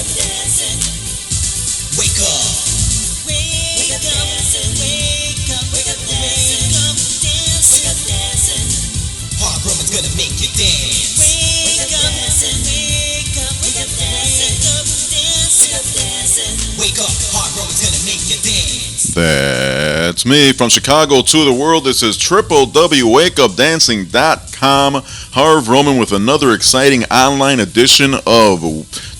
up dancing. Wake up. Wake up dancing. Wake up dancing. Wake up dancing. Harv Roman's gonna make you dance. Wake up dancing. Wake up dancing. Wake up dancing. Wake up, Harv Roman's gonna make you dance. That's me from Chicago to the world. This is www.wakeupdancing.com. Harv Roman with another exciting online edition of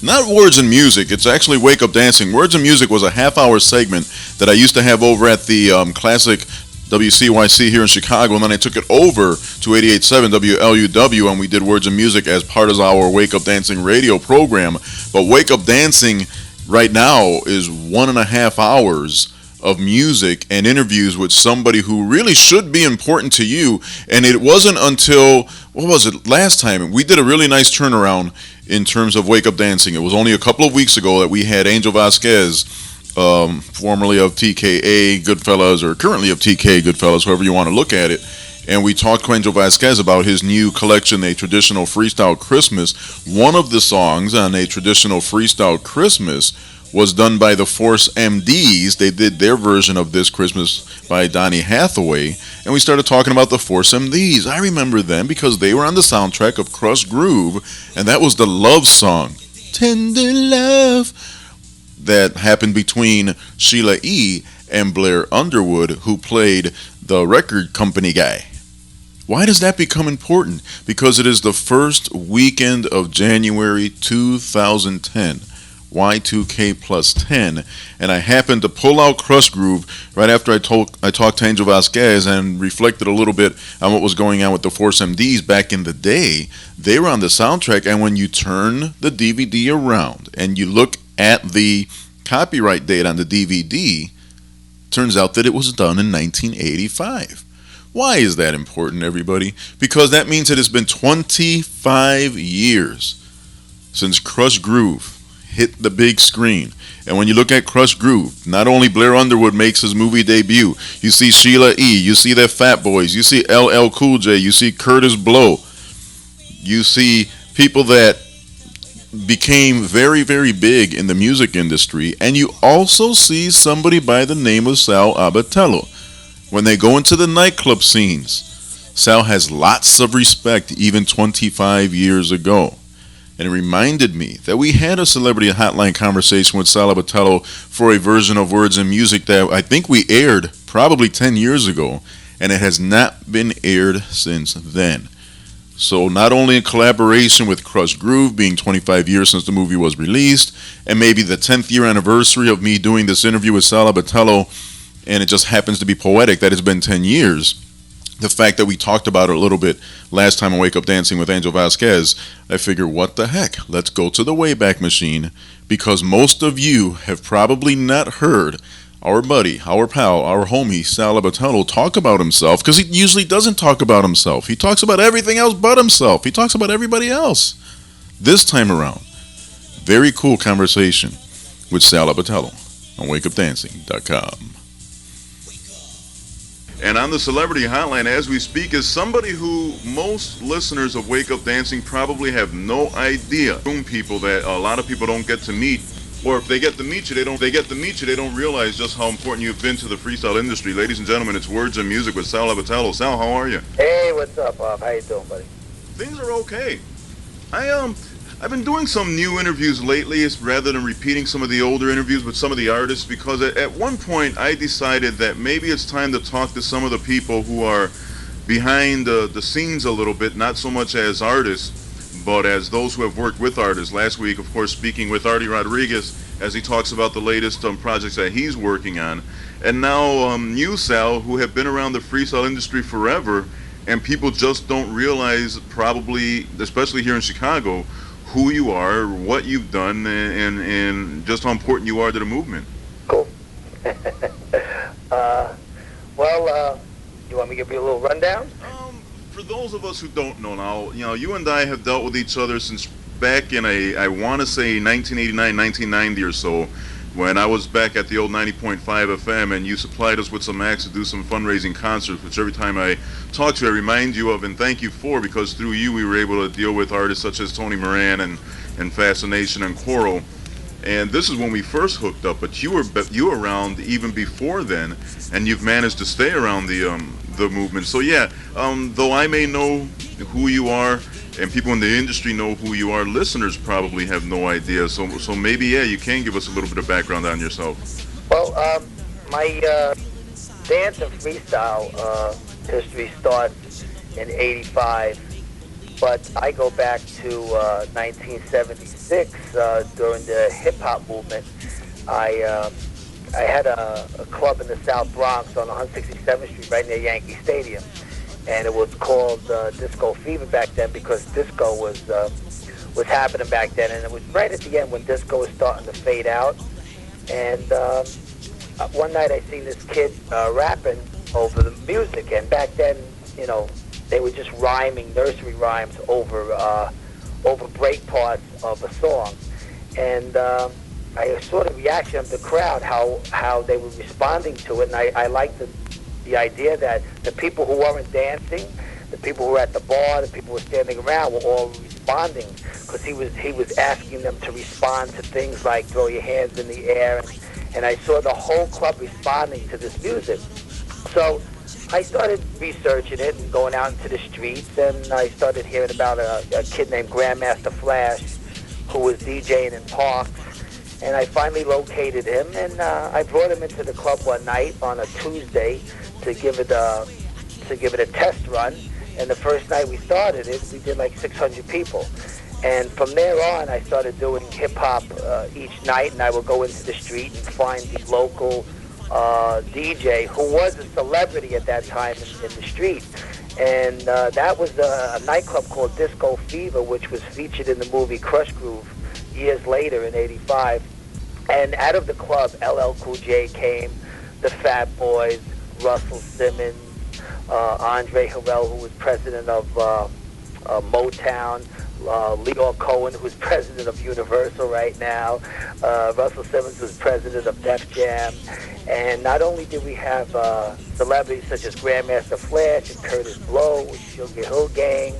not Words and Music. It's actually Wake Up Dancing. Words and Music was a half-hour segment that I used to have over at the classic WCYC here in Chicago, and then I took it over to 88.7 WLUW, and we did Words and Music as part of our Wake Up Dancing radio program. But Wake Up Dancing right now is 1.5 hours of music and interviews with somebody who really should be important to you. And it wasn't until, what was it, last time, we did a really nice turnaround in terms of Wake Up Dancing. It was only a couple of weeks ago that we had Angel Vasquez, formerly of TKA Goodfellas, or currently of TK Goodfellas, however you want to look at it. And we talked to Angel Vasquez about his new collection, A Traditional Freestyle Christmas. One of the songs on A Traditional Freestyle Christmas was done by the Force MDs. They did their version of This Christmas by Donny Hathaway. And we started talking about the Force MDs. I remember them because they were on the soundtrack of Crush Groove, and that was the love song, Tender Love, that happened between Sheila E. and Blair Underwood, who played the record company guy. Why does that become important? Because it is the first weekend of January 2010. Y2K plus 10, and I happened to pull out Crush Groove right after I talked to Angel Vasquez and reflected a little bit on what was going on with the Force MDs back in the day. They were on the soundtrack, and when you turn the DVD around and you look at the copyright date on the DVD, turns out that it was done in 1985. Why is that important, everybody? Because that means it has been 25 years since Crush Groove hit the big screen. And when you look at Crush Groove, not only Blair Underwood makes his movie debut, you see Sheila E., you see the Fat Boys, you see LL Cool J, you see Curtis Blow, you see people that became very, very big in the music industry, and you also see somebody by the name of Sal Abbatiello. When they go into the nightclub scenes, Sal has lots of respect even 25 years ago. And it reminded me that we had a celebrity hotline conversation with Sal Abbatiello for a version of Words and Music that I think we aired probably 10 years ago, and it has not been aired since then. So not only in collaboration with Crush Groove, being 25 years since the movie was released, and maybe the 10th year anniversary of me doing this interview with Sal Abbatiello, and it just happens to be poetic that it's been 10 years. The fact that we talked about it a little bit last time on Wake Up Dancing with Angel Vasquez, I figure, what the heck? Let's go to the Wayback Machine, because most of you have probably not heard our buddy, our pal, our homie, Sal Abbatiello talk about himself, because he usually doesn't talk about himself. He talks about everything else but himself. He talks about everybody else. This time around, very cool conversation with Sal Abbatiello on wakeupdancing.com. And on the Celebrity Hotline, as we speak, is somebody who most listeners of Wake Up Dancing probably have no idea. People that a lot of people don't get to meet, or if they get to meet you, they don't realize just how important you've been to the freestyle industry. Ladies and gentlemen, it's Words and Music with Sal Abbatiello. Sal, how are you? Hey, what's up, Bob? How you doing, buddy? Things are okay. I've been doing some new interviews lately, rather than repeating some of the older interviews with some of the artists, because at one point I decided that maybe it's time to talk to some of the people who are behind the scenes a little bit, not so much as artists, but as those who have worked with artists. Last week, of course, speaking with Artie Rodriguez as he talks about the latest projects that he's working on. And now you, Sal, who have been around the freestyle industry forever, and people just don't realize, probably, especially here in Chicago, who you are, what you've done, and just how important you are to the movement. Cool. You want me to give you a little rundown? For those of us who don't know now, you and I have dealt with each other since back in I want to say 1989, 1990 or so, when I was back at the old 90.5 FM, and you supplied us with some acts to do some fundraising concerts, which every time I talk to you, I remind you of and thank you for, because through you we were able to deal with artists such as Tony Moran and Fascination and Coral. And this is when we first hooked up, but you were around even before then, and you've managed to stay around the movement. So yeah, though I may know who you are, and people in the industry know who you are, listeners probably have no idea. So maybe yeah, you can give us a little bit of background on yourself. Well, my dance and freestyle history starts in '85, but I go back to 1976 during the hip hop movement. I had a club in the South Bronx on 167th Street, right near Yankee Stadium, and it was called Disco Fever back then because disco was happening back then, and it was right at the end when disco was starting to fade out. And one night I seen this kid rapping over the music, and back then, you know, they were just rhyming nursery rhymes over break parts of a song, and I saw the reaction of the crowd, how they were responding to it, and I liked the idea that the people who weren't dancing, the people who were at the bar, the people who were standing around were all responding, because he was asking them to respond to things like throw your hands in the air, and I saw the whole club responding to this music. So I started researching it and going out into the streets, and I started hearing about a kid named Grandmaster Flash who was DJing in parks, and I finally located him, and I brought him into the club one night on a Tuesday to give it a test run. And the first night we started it, we did like 600 people. And from there on, I started doing hip-hop each night, and I would go into the street and find the local DJ who was a celebrity at that time in the street. And that was a nightclub called Disco Fever, which was featured in the movie Crush Groove years later in '85. And out of the club, LL Cool J came, the Fat Boys, Russell Simmons, Andre Harrell, who was president of Motown, Leo Cohen, who's president of Universal right now, Russell Simmons was president of Def Jam, and not only did we have celebrities such as Grandmaster Flash and Curtis Blow with Sugar Hill Gang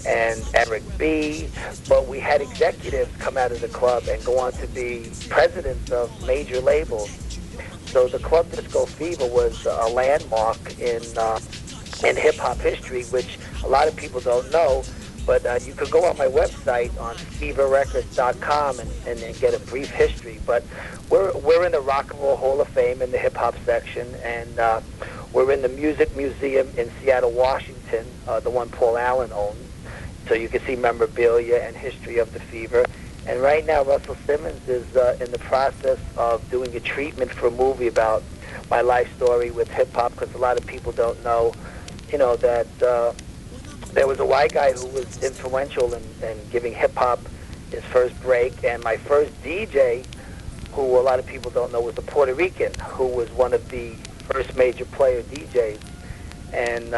and Eric B., but we had executives come out of the club and go on to be presidents of major labels. So the Club Disco Fever was a landmark in hip-hop history, which a lot of people don't know. But you could go on my website on feverrecords.com and get a brief history. But we're in the Rock and Roll Hall of Fame in the hip-hop section, and we're in the Music Museum in Seattle, Washington, the one Paul Allen owns. So you can see memorabilia and history of the Fever. And right now, Russell Simmons is in the process of doing a treatment for a movie about my life story with hip-hop, because a lot of people don't know, you know, that there was a white guy who was influential in giving hip-hop his first break, and my first DJ, who a lot of people don't know, was a Puerto Rican, who was one of the first major player DJs. And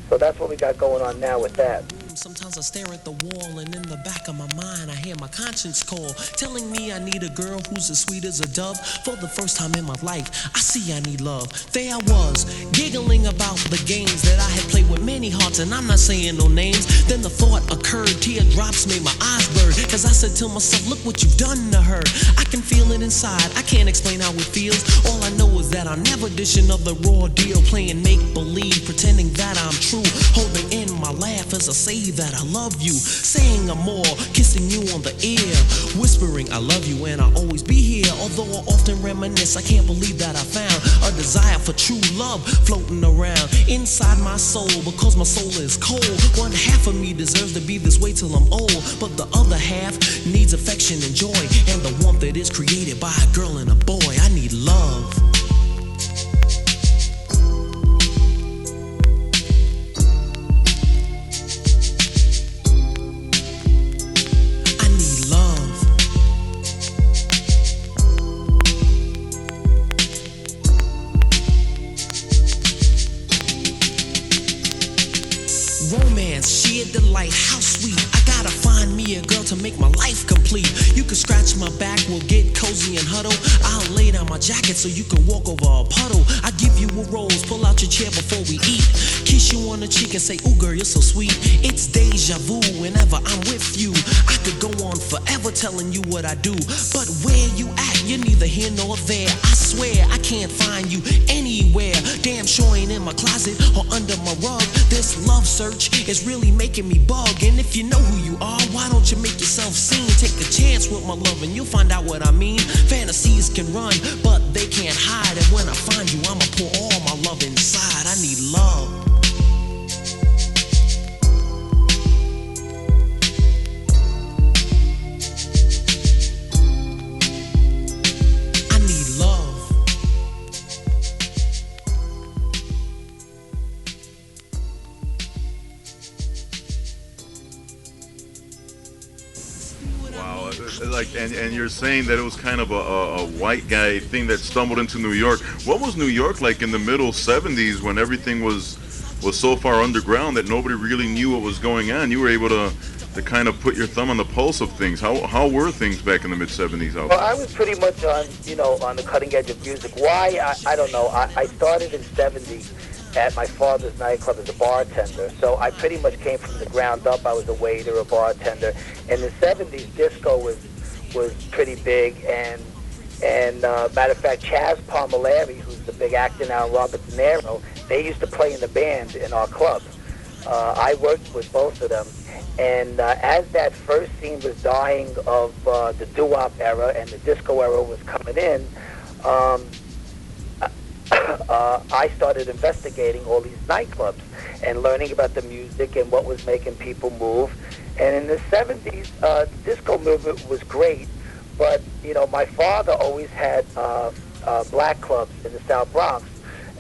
so that's what we got going on now with that. Sometimes I stare at the wall, and in the back of my mind I hear my conscience call, telling me I need a girl who's as sweet as a dove. For the first time in my life, I see I need love. There I was, giggling about the games that I had played with many hearts, and I'm not saying no names. Then the thought occurred, teardrops made my eyes blur, cause I said to myself, look what you've done to her. I can feel it inside, I can't explain how it feels. All I know is that I'm never dishing of the raw deal, playing make-believe, pretending that I'm true, holding in my laugh as I say that I love you, saying I'm more, kissing you on the ear, whispering I love you and I'll always be here. Although I often reminisce, I can't believe that I found a desire for true love floating around inside my soul, because my soul is cold. One half of me deserves to be this way till I'm old, but the other half needs affection and joy, and the warmth that is created by a girl and a boy. I need love. Romance, sheer delight, how sweet. I gotta find me a girl to make my life complete. complete. You can scratch my back, we'll get cozy and huddle. I'll lay down my jacket so you can walk over a puddle. I give you a rose, pull out your chair before we eat. Kiss you on the cheek and say, ooh girl, you're so sweet. It's deja vu whenever I'm with you. I could go on forever telling you what I do, but where you at, you're neither here nor there. I swear I can't find you anywhere. Damn sure ain't in my closet or under my rug. This love search is really making me bug. And if you know who you are, why don't you make yourself seen? Take a chance with my love and you'll find out what I mean. Fantasies can run, but they can't hide. And when I find you, I'ma pour all my love inside. I need love. Like, and you're saying that it was kind of a white guy thing that stumbled into New York. What was New York like in the middle 70s when everything was so far underground that nobody really knew what was going on? You were able to kind of put your thumb on the pulse of things. How were things back in the mid 70s out there? Well, I was pretty much on the cutting edge of music. Why? I don't know. I started in '70 at my father's nightclub as a bartender. So I pretty much came from the ground up. I was a waiter, a bartender. In the '70s, disco was pretty big, and matter of fact, Chaz Palmolari, who's the big actor now, Robert De Niro, they used to play in the band in our club. I worked with both of them, and as that first scene was dying of the doo-wop era and the disco era was coming in, I started investigating all these nightclubs and learning about the music and what was making people move. And in the '70s, the disco movement was great, but my father always had black clubs in the South Bronx,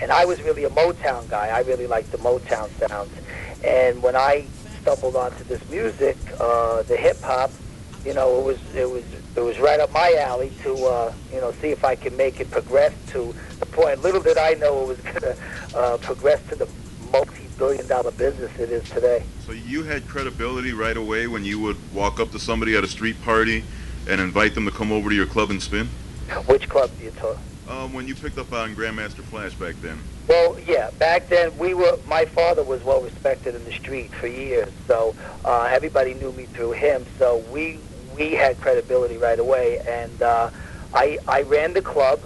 and I was really a Motown guy. I really liked the Motown sounds. And when I stumbled onto this music, the hip hop, it was right up my alley to see if I could make it progress to the point. Little did I know it was going to progress to the multi-billion-dollar business it is today. So you had credibility right away when you would walk up to somebody at a street party and invite them to come over to your club and spin? Which club do you talk? When you picked up on Grandmaster Flash back then. Well, yeah, back then my father was well respected in the street for years, so everybody knew me through him, so we had credibility right away, and I ran the club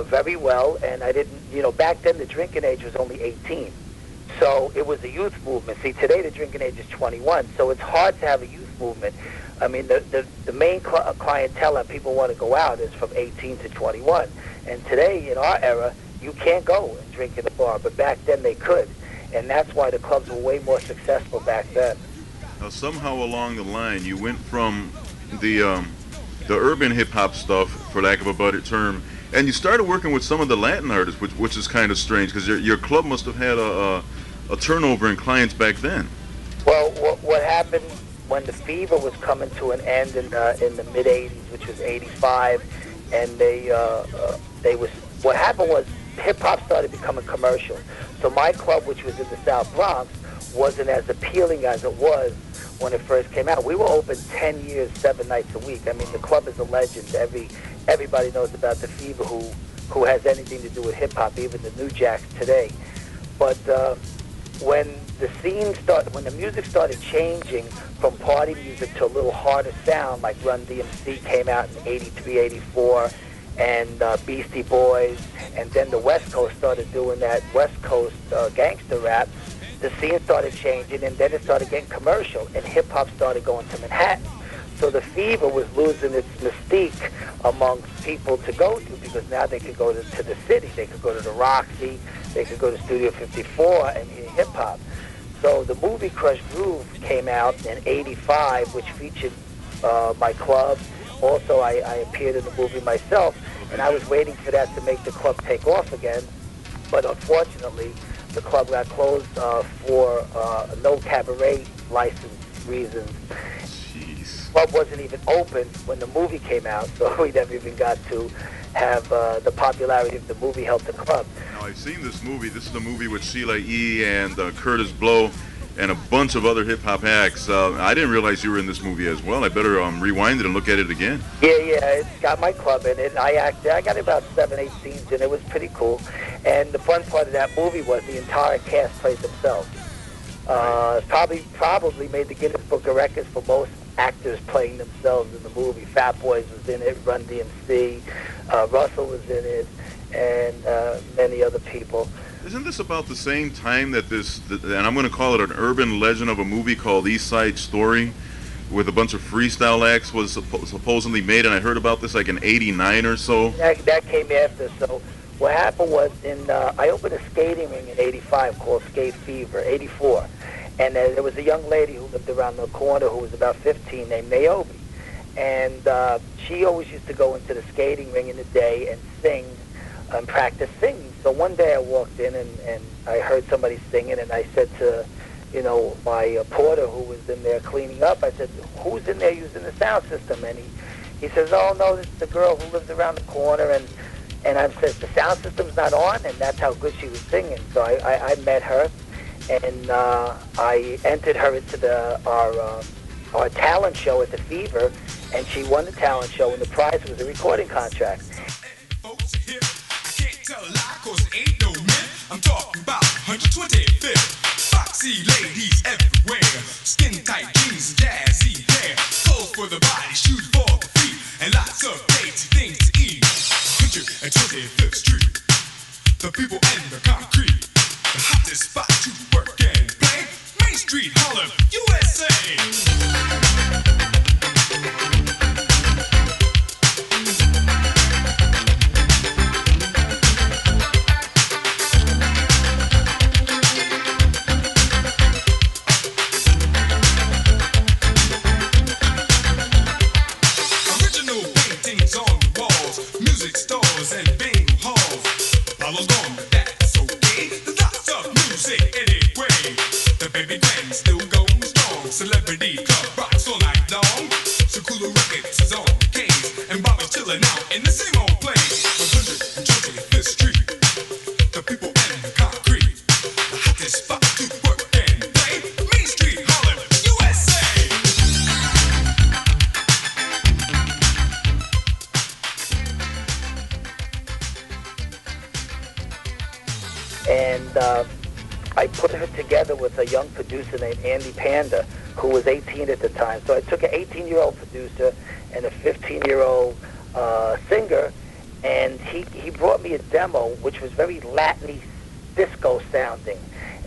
very well, and I didn't, back then the drinking age was only 18. So it was a youth movement. See, today the drinking age is 21, so it's hard to have a youth movement. I mean, the main clientele that people want to go out is from 18 to 21. And today, in our era, you can't go and drink in a bar, but back then they could. And that's why the clubs were way more successful back then. Now, somehow along the line, you went from the urban hip-hop stuff, for lack of a better term, and you started working with some of the Latin artists, which is kind of strange, because your club must have had a turnover in clients back then. Well, what happened when the Fever was coming to an end in the mid '80s, which was '85, and what happened was hip hop started becoming commercial. So my club, which was in the South Bronx, wasn't as appealing as it was when it first came out. We were open 10 years, 7 nights a week. I mean, the club is a legend. Everybody knows about the Fever who has anything to do with hip hop, even the New Jacks today. But when the music started changing from party music to a little harder sound, like Run DMC came out in '83, '84, and Beastie Boys, and then the West Coast started doing that West Coast gangster rap, the scene started changing, and then it started getting commercial, and hip-hop started going to Manhattan. So the Fever was losing its mystique amongst people to go to, because now they could go to the city. They could go to the Roxy, they could go to Studio 54 and hear hip-hop. So the movie Crush Groove came out in '85, which featured my club. Also, I appeared in the movie myself, and I was waiting for that to make the club take off again. But unfortunately, the club got closed for no cabaret license reasons. Jeez. The club wasn't even open when the movie came out, so we never even got to have the popularity of the movie help the club. Now, I've seen this movie. This is the movie with Sheila E. and Curtis Blow. and a bunch of other hip hop acts. I didn't realize you were in this movie as well. I better rewind it and look at it again. Yeah, it's got my club in it. I acted. I got about 7, 8 scenes, and it was pretty cool. And the fun part of that movie was the entire cast played themselves. Probably made the Guinness Book of Records for most actors playing themselves in the movie. Fat Boys was in it, Run DMC, Russell was in it, and many other people. Isn't this about the same time that and I'm going to call it an urban legend of a movie called East Side Story, with a bunch of freestyle acts was supposedly made, and I heard about this like in '89 or so. That came after. So what happened was, I opened a skating ring in '85 called Skate Fever, '84, and there was a young lady who lived around the corner who was about 15 named Naomi, and she always used to go into the skating ring in the day and sing and practice singing. So one day I walked in and I heard somebody singing, and I said to, my porter who was in there cleaning up, I said, "Who's in there using the sound system?" And he says, "Oh no, this is the girl who lives around the corner." And I said, "The sound system's not on," and that's how good she was singing. So I met her, and I entered her into our talent show at the Fever, and she won the talent show, and the prize was a recording contract. Tell a lie, cause it ain't no myth. I'm talking about 125th. Foxy ladies everywhere. Skin tight jeans and jazzy hair. Clothes for the body, shoes for the feet. And lots of tasty things to eat. 125th Street. The people and the concrete. The hottest spot to work and play. Main Street, Harlem, USA. Celebrity club rocks all night long. Shakula Records is on the case, and Bobby's chilling out in the same old place. 125th Street, the people and the concrete, the hottest spot to work and play. Main Street, Harlem, USA. And I put her together with a young producer named Andy Panda, who was 18 at the time. So I took an 18-year-old producer and a 15-year-old singer, and he brought me a demo which was very Latin-y, disco sounding.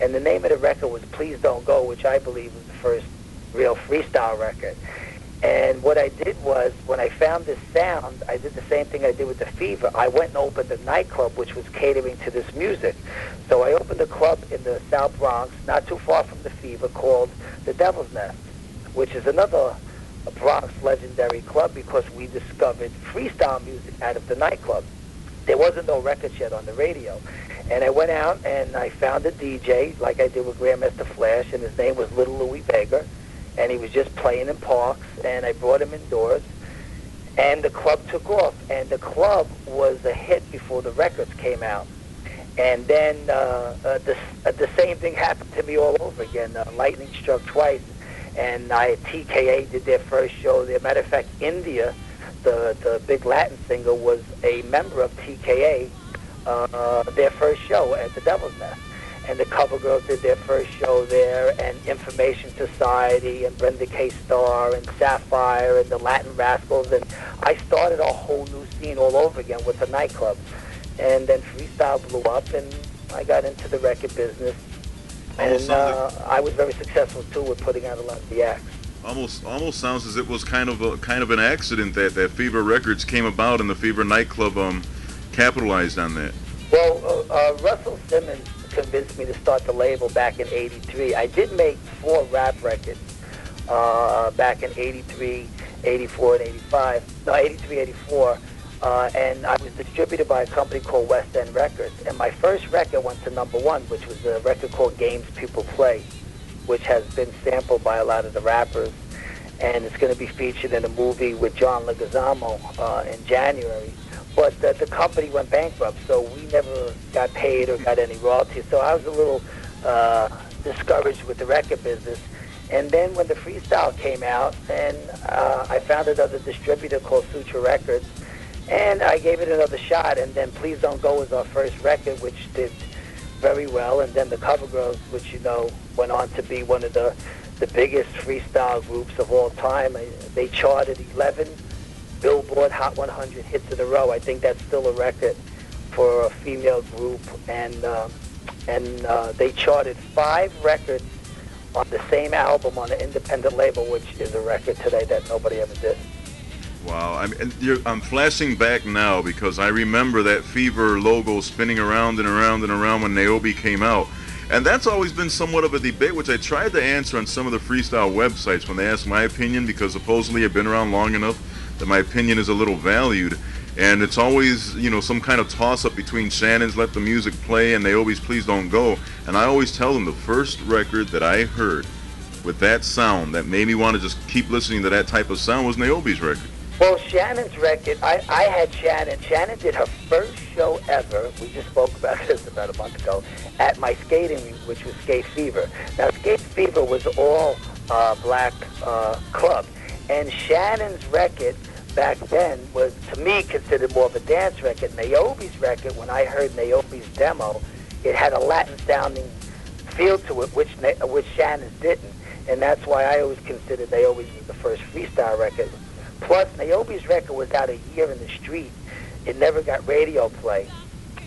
And the name of the record was Please Don't Go, which I believe was the first real freestyle record. And what I did was, when I found this sound, I did the same thing I did with the Fever. I went and opened a nightclub which was catering to this music. So I opened a club in the South Bronx, not too far from the Fever, called the Devil's Nest, which is another Bronx legendary club because we discovered freestyle music out of the nightclub. There wasn't no record yet on the radio. And I went out and I found a DJ, like I did with Grandmaster Flash, and his name was Little Louie Vega. And he was just playing in parks, and I brought him indoors, and the club took off. And the club was a hit before the records came out. And then the same thing happened to me all over again. Lightning struck twice, and TKA did their first show there. Matter of fact, India, the big Latin singer, was a member of TKA, their first show at the Devil's Nest. And the Cover Girls did their first show there, and Information Society, and Brenda K. Starr, and Sapphire, and the Latin Rascals, and I started a whole new scene all over again with the nightclub. And then freestyle blew up, and I got into the record business, and I was very successful too with putting out a lot of the acts. Almost sounds as it was kind of an accident that Fever Records came about and the Fever nightclub capitalized on that. Well, Russell Simmons convinced me to start the label back in '83. I did make 4 rap records back in '83, '84, and '85. No, '83, '84. And I was distributed by a company called West End Records. And my first record went to #1, which was a record called Games People Play, which has been sampled by a lot of the rappers. And it's going to be featured in a movie with John Leguizamo in January. But the company went bankrupt, so we never got paid or got any royalties. So I was a little discouraged with the record business. And then when the Freestyle came out, and I found another distributor called Suture Records, and I gave it another shot. And then Please Don't Go was our first record, which did very well. And then the Cover Girls, which went on to be one of the biggest freestyle groups of all time. They charted 11 Billboard Hot 100 hits in a row. I think that's still a record for a female group. And they charted 5 records on the same album on an independent label, which is a record today that nobody ever did. Wow, I'm flashing back now because I remember that Fever logo spinning around and around and around when Niobe came out. And that's always been somewhat of a debate, which I tried to answer on some of the freestyle websites when they asked my opinion, because supposedly I've been around long enough that my opinion is a little valued. And it's always, some kind of toss-up between Shannon's Let the Music Play and Niobe's Please Don't Go. And I always tell them the first record that I heard with that sound that made me want to just keep listening to that type of sound was Niobe's record. Well, Shannon's record, I had Shannon. Shannon did her first show ever, we just spoke about this about a month ago, at my skating rink, which was Skate Fever. Now, Skate Fever was all black club. And Shannon's record back then was, to me, considered more of a dance record. Niobe's record, when I heard Niobe's demo, it had a Latin-sounding feel to it, which Shannon's didn't. And that's why I always considered Niobe's was the first freestyle record. Plus, Niobe's record was out a year in the street. It never got radio play.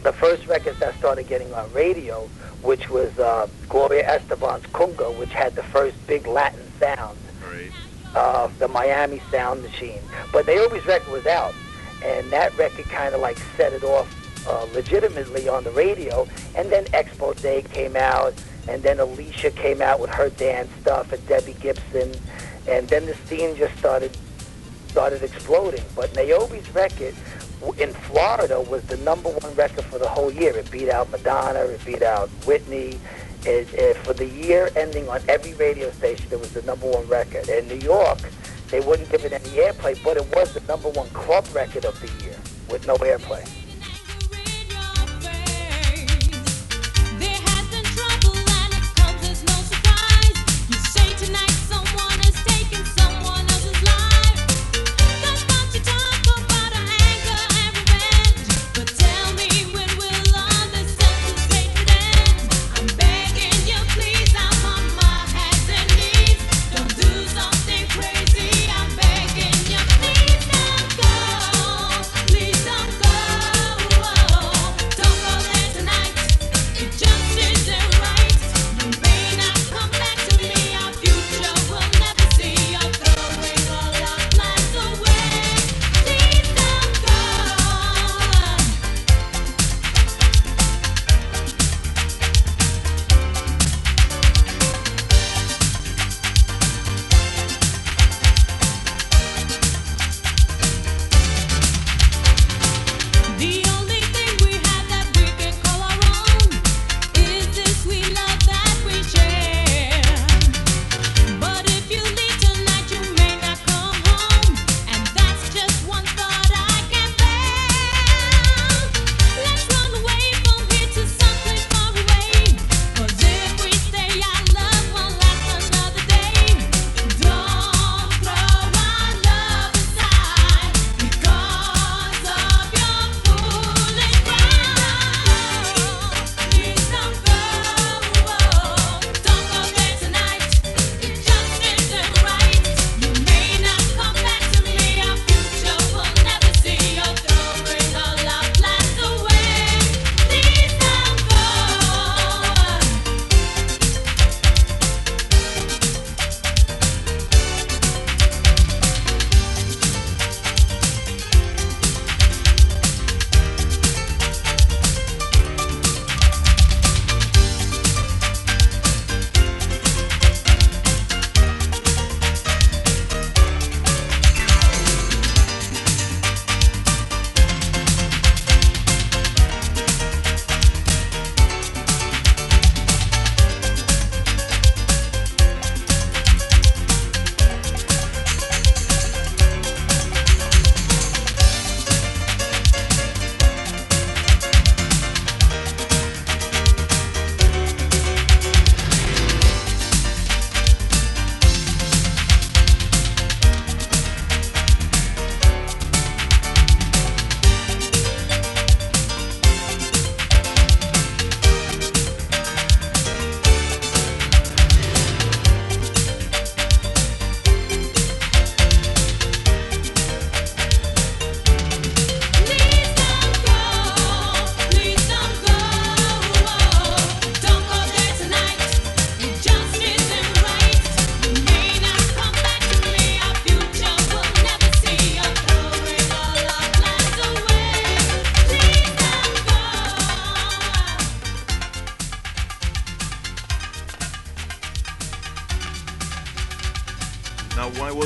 The first records that started getting on radio, which was Gloria Esteban's Kunga, which had the first big Latin sound, the Miami Sound Machine. But Niobe's record was out, and that record kind of like set it off legitimately on the radio. And then Expose came out, and then Alicia came out with her dance stuff, and Debbie Gibson, and then the scene just started exploding. But Niobe's record in Florida was the #1 record for the whole year. It beat out Madonna, it beat out Whitney. For the year ending on every radio station, it was the #1 record. In New York, they wouldn't give it any airplay, but it was the #1 club record of the year with no airplay. Please don't go.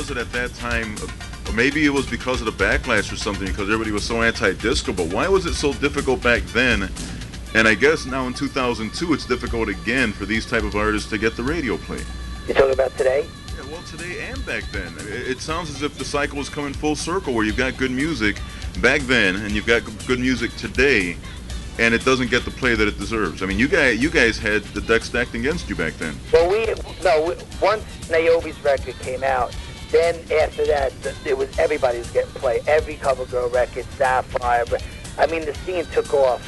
was it at that time? Or maybe it was because of the backlash or something, because everybody was so anti-disco. But why was it so difficult back then? And I guess now in 2002, it's difficult again for these type of artists to get the radio play. You talking about today? Yeah, well, today and back then. It sounds as if the cycle is coming full circle, where you've got good music back then and you've got good music today, and it doesn't get the play that it deserves. I mean, you guys had the deck stacked against you back then. Well, once Naomi's record came out, then after that, it was everybody was getting play. Every cover girl record, Sapphire. I mean, the scene took off,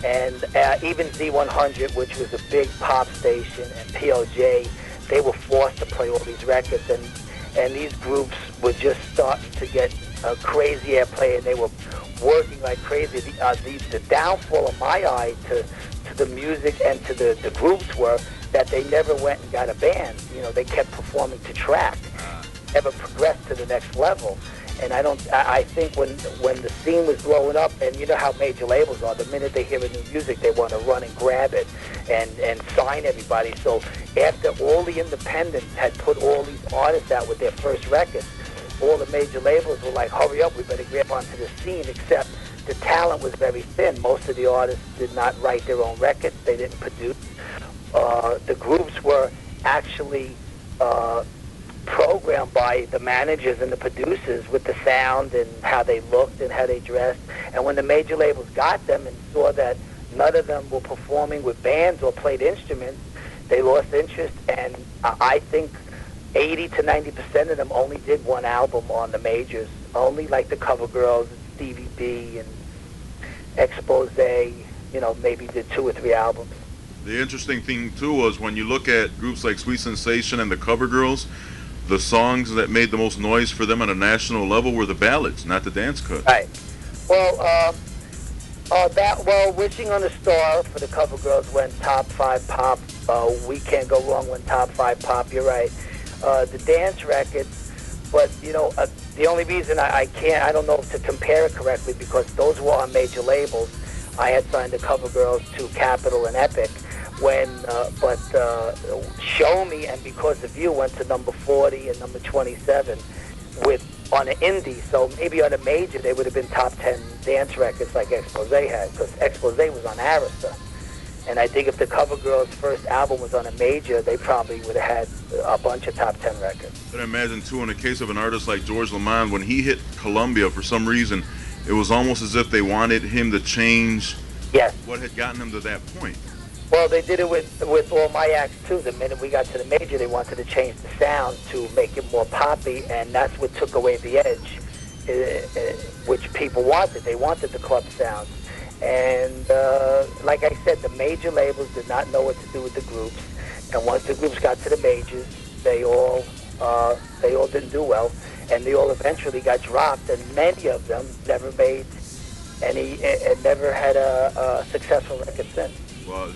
and even Z100, which was a big pop station, and POJ, they were forced to play all these records, and these groups were just starting to get crazy airplay, and they were working like crazy. The downfall in my eye to the music and to the groups were that they never went and got a band. You know, they kept performing to track, never progressed to the next level. And I think when the scene was blowing up, and you know how major labels are, the minute they hear a new music, they want to run and grab it and sign everybody. So after all the independents had put all these artists out with their first records, all the major labels were like, hurry up, we better grab onto the scene, except the talent was very thin. Most of the artists did not write their own records. They didn't produce. The groups were actually programmed by the managers and the producers with the sound and how they looked and how they dressed. And when the major labels got them and saw that none of them were performing with bands or played instruments, they lost interest. And I think 80 to 90% of them only did one album on the majors. Only like the Cover Girls and Stevie B and Expose, you know, maybe did 2 or 3 albums. The interesting thing too was when you look at groups like Sweet Sensation and the Cover Girls, the songs that made the most noise for them on a national level were the ballads, not the dance cuts. Right. Well, Wishing on a Star for the Cover Girls went top 5 pop. We Can't Go Wrong went top 5 pop. You're right. The dance records, but you know, the only reason I don't know to compare it correctly, because those were on major labels. I had signed the Cover Girls to Capitol and Epic. But Show Me and Because of You went to number 40 and number 27 on an indie. So maybe on a major they would have been top 10 dance records like Expose had, because Expose was on Arista. And I think if the Cover Girls' first album was on a major, they probably would have had a bunch of top 10 records. And I imagine too, in the case of an artist like George Lamond, when he hit Columbia, for some reason, it was almost as if they wanted him to change what had gotten him to that point. Well, they did it with all my acts, too. The minute we got to the major, they wanted to change the sound to make it more poppy, and that's what took away the edge, which people wanted. They wanted the club sound. And like I said, the major labels did not know what to do with the groups. And once the groups got to the majors, they all didn't do well, and they all eventually got dropped, and many of them never made any, and never had a successful record since. Well,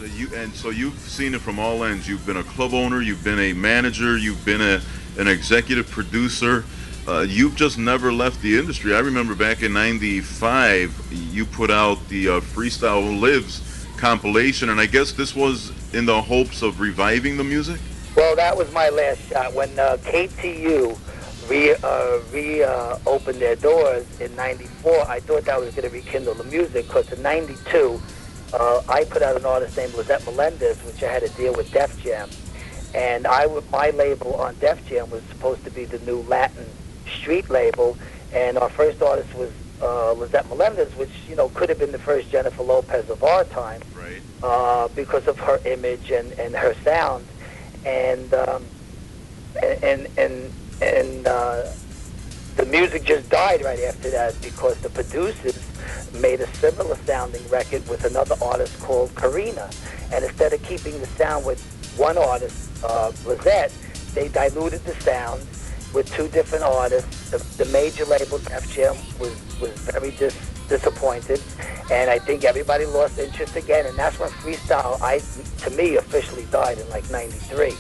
so you've seen it from all ends. You've been a club owner, you've been a manager, you've been an executive producer. You've just never left the industry. I remember back in '95, you put out the Freestyle Lives compilation, and I guess this was in the hopes of reviving the music? Well, that was my last shot. When KTU reopened their doors in '94, I thought that was going to rekindle the music, because in '92, I put out an artist named Lizette Melendez, which I had a deal with Def Jam. And my label on Def Jam was supposed to be the new Latin street label, and our first artist was Lizette Melendez, which, you know, could have been the first Jennifer Lopez of our time, right? Because of her image and her sound. And the music just died right after that, because the producers made a similar sounding record with another artist called Karina. And instead of keeping the sound with one artist, Lizette, they diluted the sound with 2 different artists. The major label, Def Jam, was very disappointed, and I think everybody lost interest again, and that's when Freestyle, to me, officially died in like '93.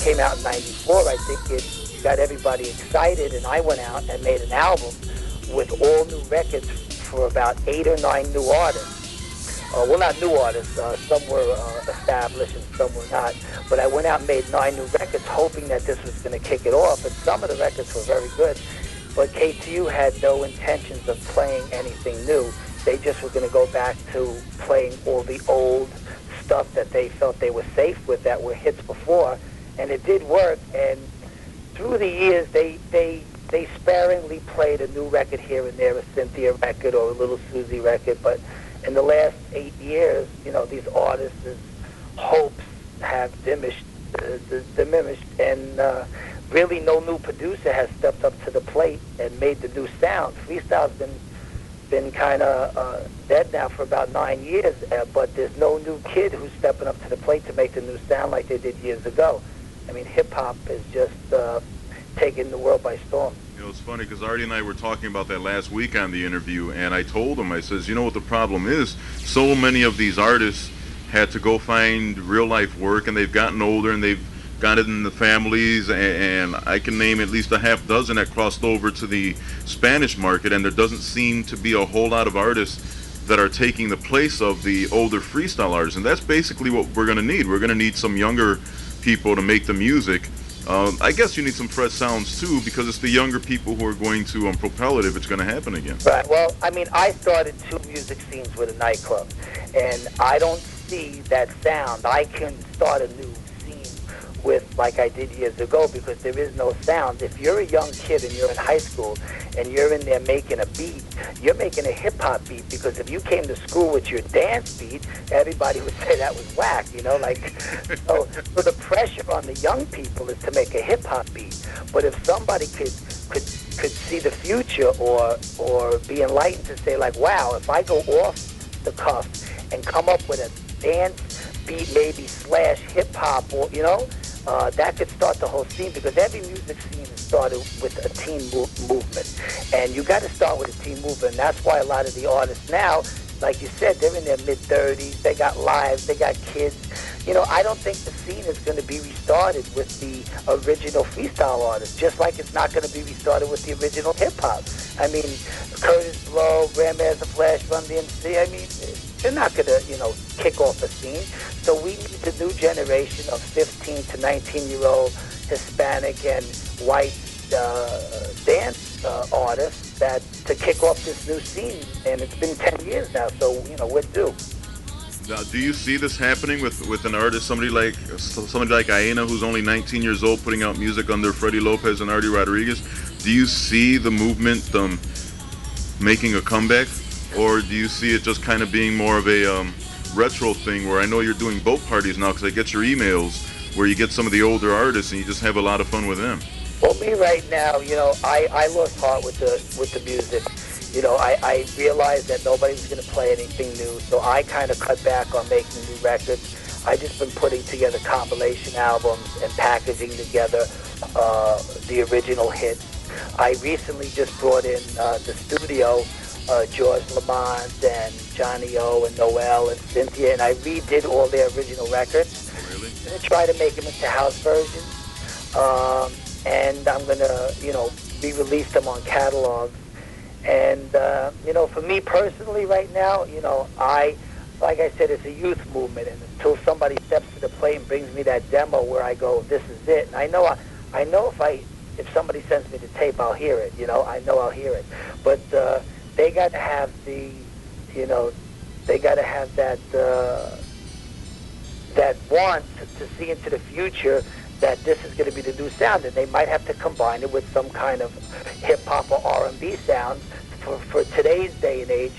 came out in '94, I think it got everybody excited, and I went out and made an album with all new records for about 8 or 9 new artists. Well, not new artists. Some were established and some were not. But I went out and made 9 new records, hoping that this was going to kick it off. And some of the records were very good. But KTU had no intentions of playing anything new. They just were going to go back to playing all the old stuff that they felt they were safe with, that were hits before. And it did work. And through the years, they sparingly played a new record here and there, a Cynthia record or a Little Susie record. But in the last 8 years, these artists' hopes have diminished, and really no new producer has stepped up to the plate and made the new sound. Freestyle's been kind of dead now for about 9 years, but there's no new kid who's stepping up to the plate to make the new sound like they did years ago. I mean, hip-hop is just taking the world by storm. It's funny because Artie and I were talking about that last week on the interview, and I told him, I says, you know what the problem is? So many of these artists had to go find real-life work, and they've gotten older, and they've got it in the families, and I can name at least a half dozen that crossed over to the Spanish market, and there doesn't seem to be a whole lot of artists that are taking the place of the older freestyle artists, and that's basically what we're going to need. We're going to need some younger people to make the music. I guess you need some fresh sounds too, because it's the younger people who are going to propel it if it's going to happen again. Right. Well, I mean, I started 2 music scenes with a nightclub, and I don't see that sound. I can start a new scene with, like I did years ago, because there is no sound. If you're a young kid and you're in high school and you're in there making a beat, you're making a hip-hop beat, because if you came to school with your dance beat, everybody would say that was whack, so the pressure on the young people is to make a hip-hop beat. But if somebody could see the future or be enlightened to say, like, wow, if I go off the cuff and come up with a dance beat maybe slash hip-hop, or that could start the whole scene, because every music scene is started with a teen movement, and you got to start with a teen movement. And that's why a lot of the artists now, like you said, they're in their mid-30s, they got lives, they got kids. I don't think the scene is going to be restarted with the original freestyle artists, just like it's not going to be restarted with the original hip-hop. I mean, Curtis Blow, Grandmaster Flash, Run DMC, I mean, they're not going to, kick off a scene. So we need the new generation of 15 to 19-year-old Hispanic and white dance artists to kick off this new scene. And it's been 10 years now, so, we're due. Now, do you see this happening with an artist, somebody like Aena, who's only 19 years old, putting out music under Freddie Lopez and Artie Rodriguez? Do you see the movement making a comeback, or do you see it just kind of being more of a retro thing, where I know you're doing both parties now, because I get your emails where you get some of the older artists and you just have a lot of fun with them? Well, me right now, I lost heart with the music. I realized that nobody was going to play anything new, so I kind of cut back on making new records. I just been putting together compilation albums and packaging together the original hits. I recently just brought in the studio George Lamont and Johnny O and Noel and Cynthia, and I redid all their original records. Really? I'm going to try to make them into house versions, and I'm going to, re-release them on catalogs. And, for me personally right now, like I said, it's a youth movement, and until somebody steps to the plate and brings me that demo where I go, this is it. And I know if somebody sends me the tape, I'll hear it, I know I'll hear it. But they got to have that want to see into the future that this is going to be the new sound, and they might have to combine it with some kind of hip-hop or R&B sound for today's day and age,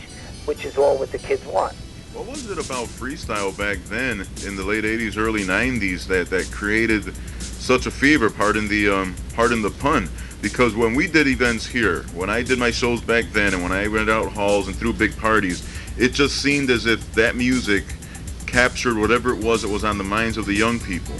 which is all what the kids want. What was it about freestyle back then in the late 80s, early 90s that created such a fever, pardon the pun? Because when we did events here, when I did my shows back then, and when I went out halls and threw big parties, it just seemed as if that music captured whatever it was that was on the minds of the young people.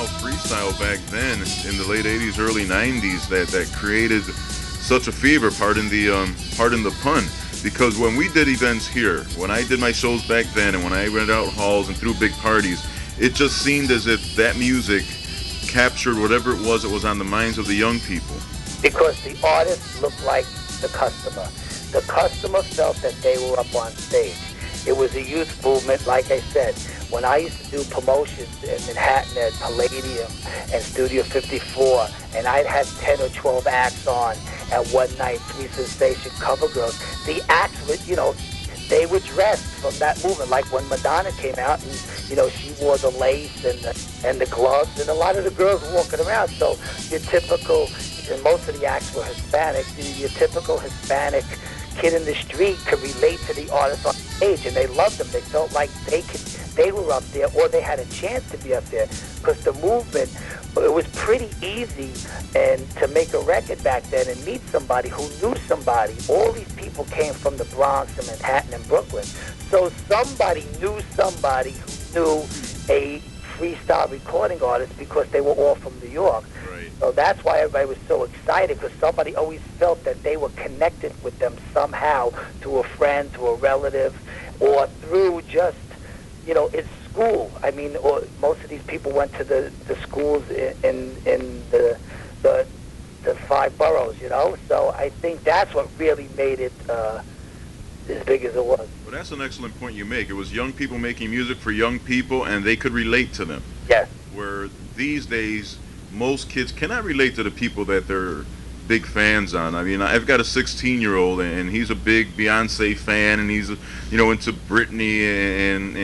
about freestyle back then in the late '80s, early '90s that created such a fever. Pardon the pun. Because when we did events here, when I did my shows back then, and when I went out halls and threw big parties, it just seemed as if that music captured whatever it was that was on the minds of the young people. Because the artist looked like the customer. The customer felt that they were up on stage. It was a youth movement, like I said. When I used to do promotions in Manhattan at Palladium and Studio 54, and I'd have 10 or 12 acts on at one night, Three Sensation, Cover Girls, the acts would, they were dressed from that movement. Like when Madonna came out and, she wore the lace and the gloves, and a lot of the girls were walking around. So your typical, and most of the acts were Hispanic, your typical Hispanic kid in the street could relate to the artist on stage, and they loved them. They felt like they were up there, or they had a chance to be up there, because the movement, it was pretty easy and to make a record back then and meet somebody who knew somebody. All these people came from the Bronx and Manhattan and Brooklyn, so somebody knew somebody who knew a freestyle recording artist, because they were all from New York. Right. So that's why everybody was so excited, because somebody always felt that they were connected with them somehow, to a friend, to a relative, or through just, it's school. I mean, or most of these people went to the schools in the five boroughs, So I think that's what really made it as big as it was. Well, that's an excellent point you make. It was young people making music for young people, and they could relate to them. Yes. Where these days, most kids cannot relate to the people that they're big fans on. I mean, I've got a 16-year-old, and he's a big Beyonce fan, and he's, into Britney and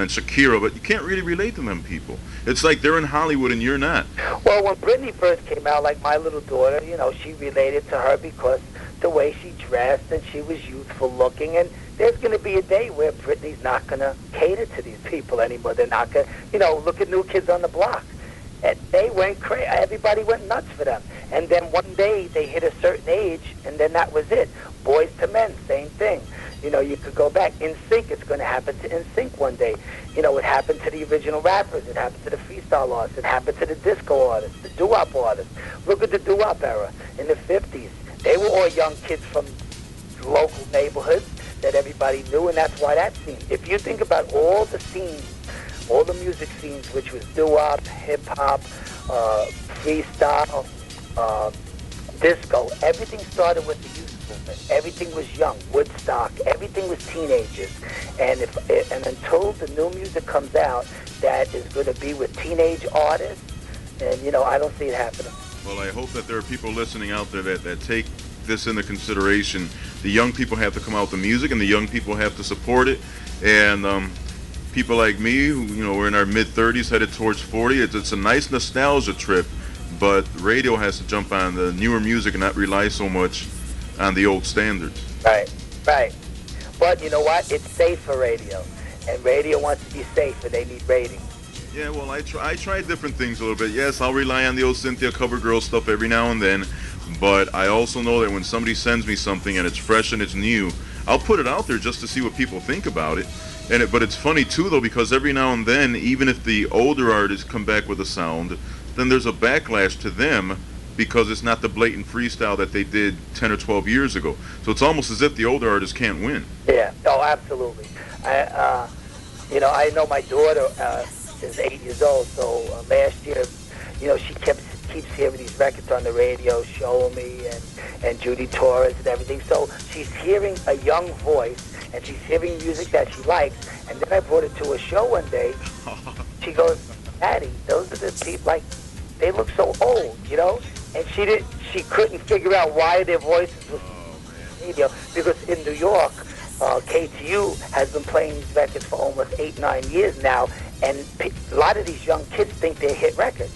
Shakira, but you can't really relate to them people. It's like they're in Hollywood and you're not. Well, when Britney first came out, like my little daughter, she related to her because the way she dressed, and she was youthful looking, and there's going to be a day where Britney's not going to cater to these people anymore. They're not going to, look at New Kids on the Block. And they went crazy. Everybody went nuts for them. And then one day they hit a certain age, and then that was it. Boys to Men, same thing. You could go back. NSYNC, it's going to happen to NSYNC one day. It happened to the original rappers. It happened to the freestyle artists. It happened to the disco artists, the doo-wop artists. Look at the doo-wop era in the 50s. They were all young kids from local neighborhoods that everybody knew, and that's why that scene. If you think about all the scenes, all the music scenes, which was doo-wop, hip-hop, freestyle, disco, everything started with the youth movement. Everything was young. Woodstock, everything was teenagers. And until the new music comes out that is going to be with teenage artists, and, I don't see it happening. Well, I hope that there are people listening out there that take this into consideration. The young people have to come out with the music, and the young people have to support it. And people like me, who, we're in our mid-30s, headed towards 40, it's a nice nostalgia trip, but radio has to jump on the newer music and not rely so much on the old standards. Right. But you know what? It's safe for radio, and radio wants to be safe, and they need ratings. Yeah, well, I try different things a little bit. Yes, I'll rely on the old Cynthia Cover Girl stuff every now and then, but I also know that when somebody sends me something and it's fresh and it's new, I'll put it out there just to see what people think about it. But it's funny too, though, because every now and then, even if the older artists come back with a sound, then there's a backlash to them because it's not the blatant freestyle that they did 10 or 12 years ago. So it's almost as if the older artists can't win. Yeah. Oh, absolutely. I know my daughter is 8 years old, so last year, she keeps hearing these records on the radio, Show Me and Judy Torres and everything. So she's hearing a young voice, and she's hearing music that she likes. And then I brought her to a show one day. She goes, Daddy, those are the people, like, they look so old, And she couldn't figure out why their voices were radio, because in New York, KTU has been playing these records for almost 8-9 years now, and a lot of these young kids think they're hit records.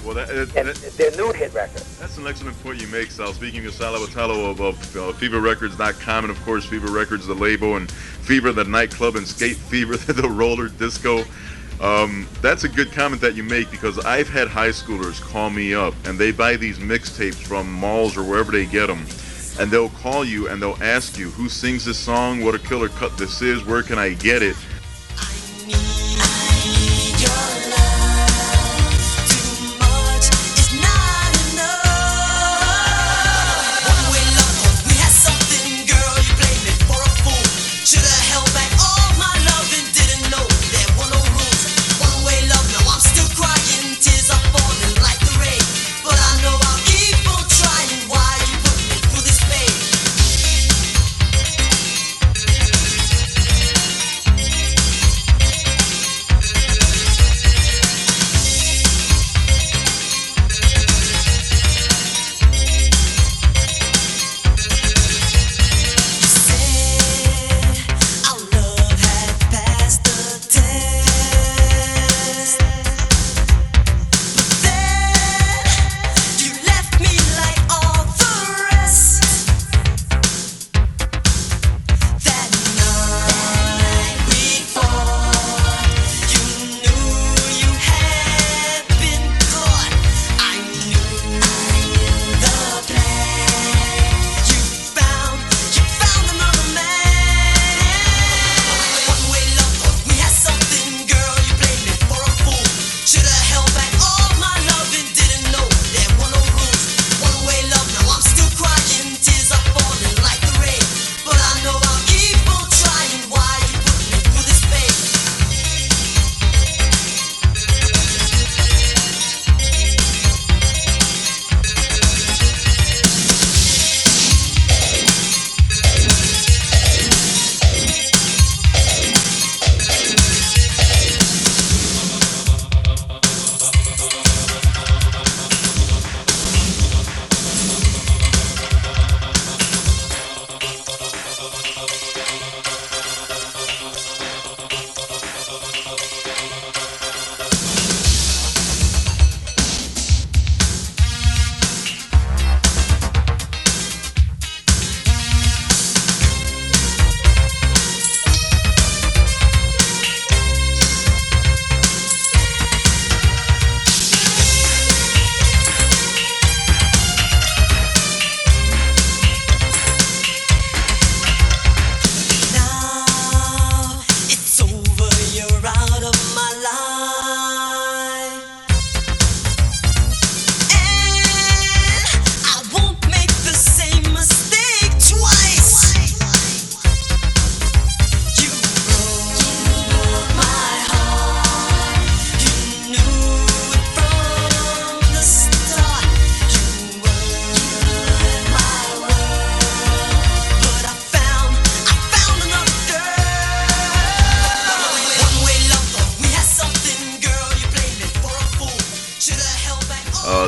Well, they're new hit records. That's an excellent point you make, Sal. Speaking of Sal Abbatiello of FeverRecords.com, and of course Fever Records, the label, and Fever, the nightclub, and Skate Fever, the roller disco. That's a good comment that you make, because I've had high schoolers call me up, and they buy these mixtapes from malls or wherever they get them, and they'll call you and they'll ask you who sings this song, what a killer cut this is, where can I get it? I need your love to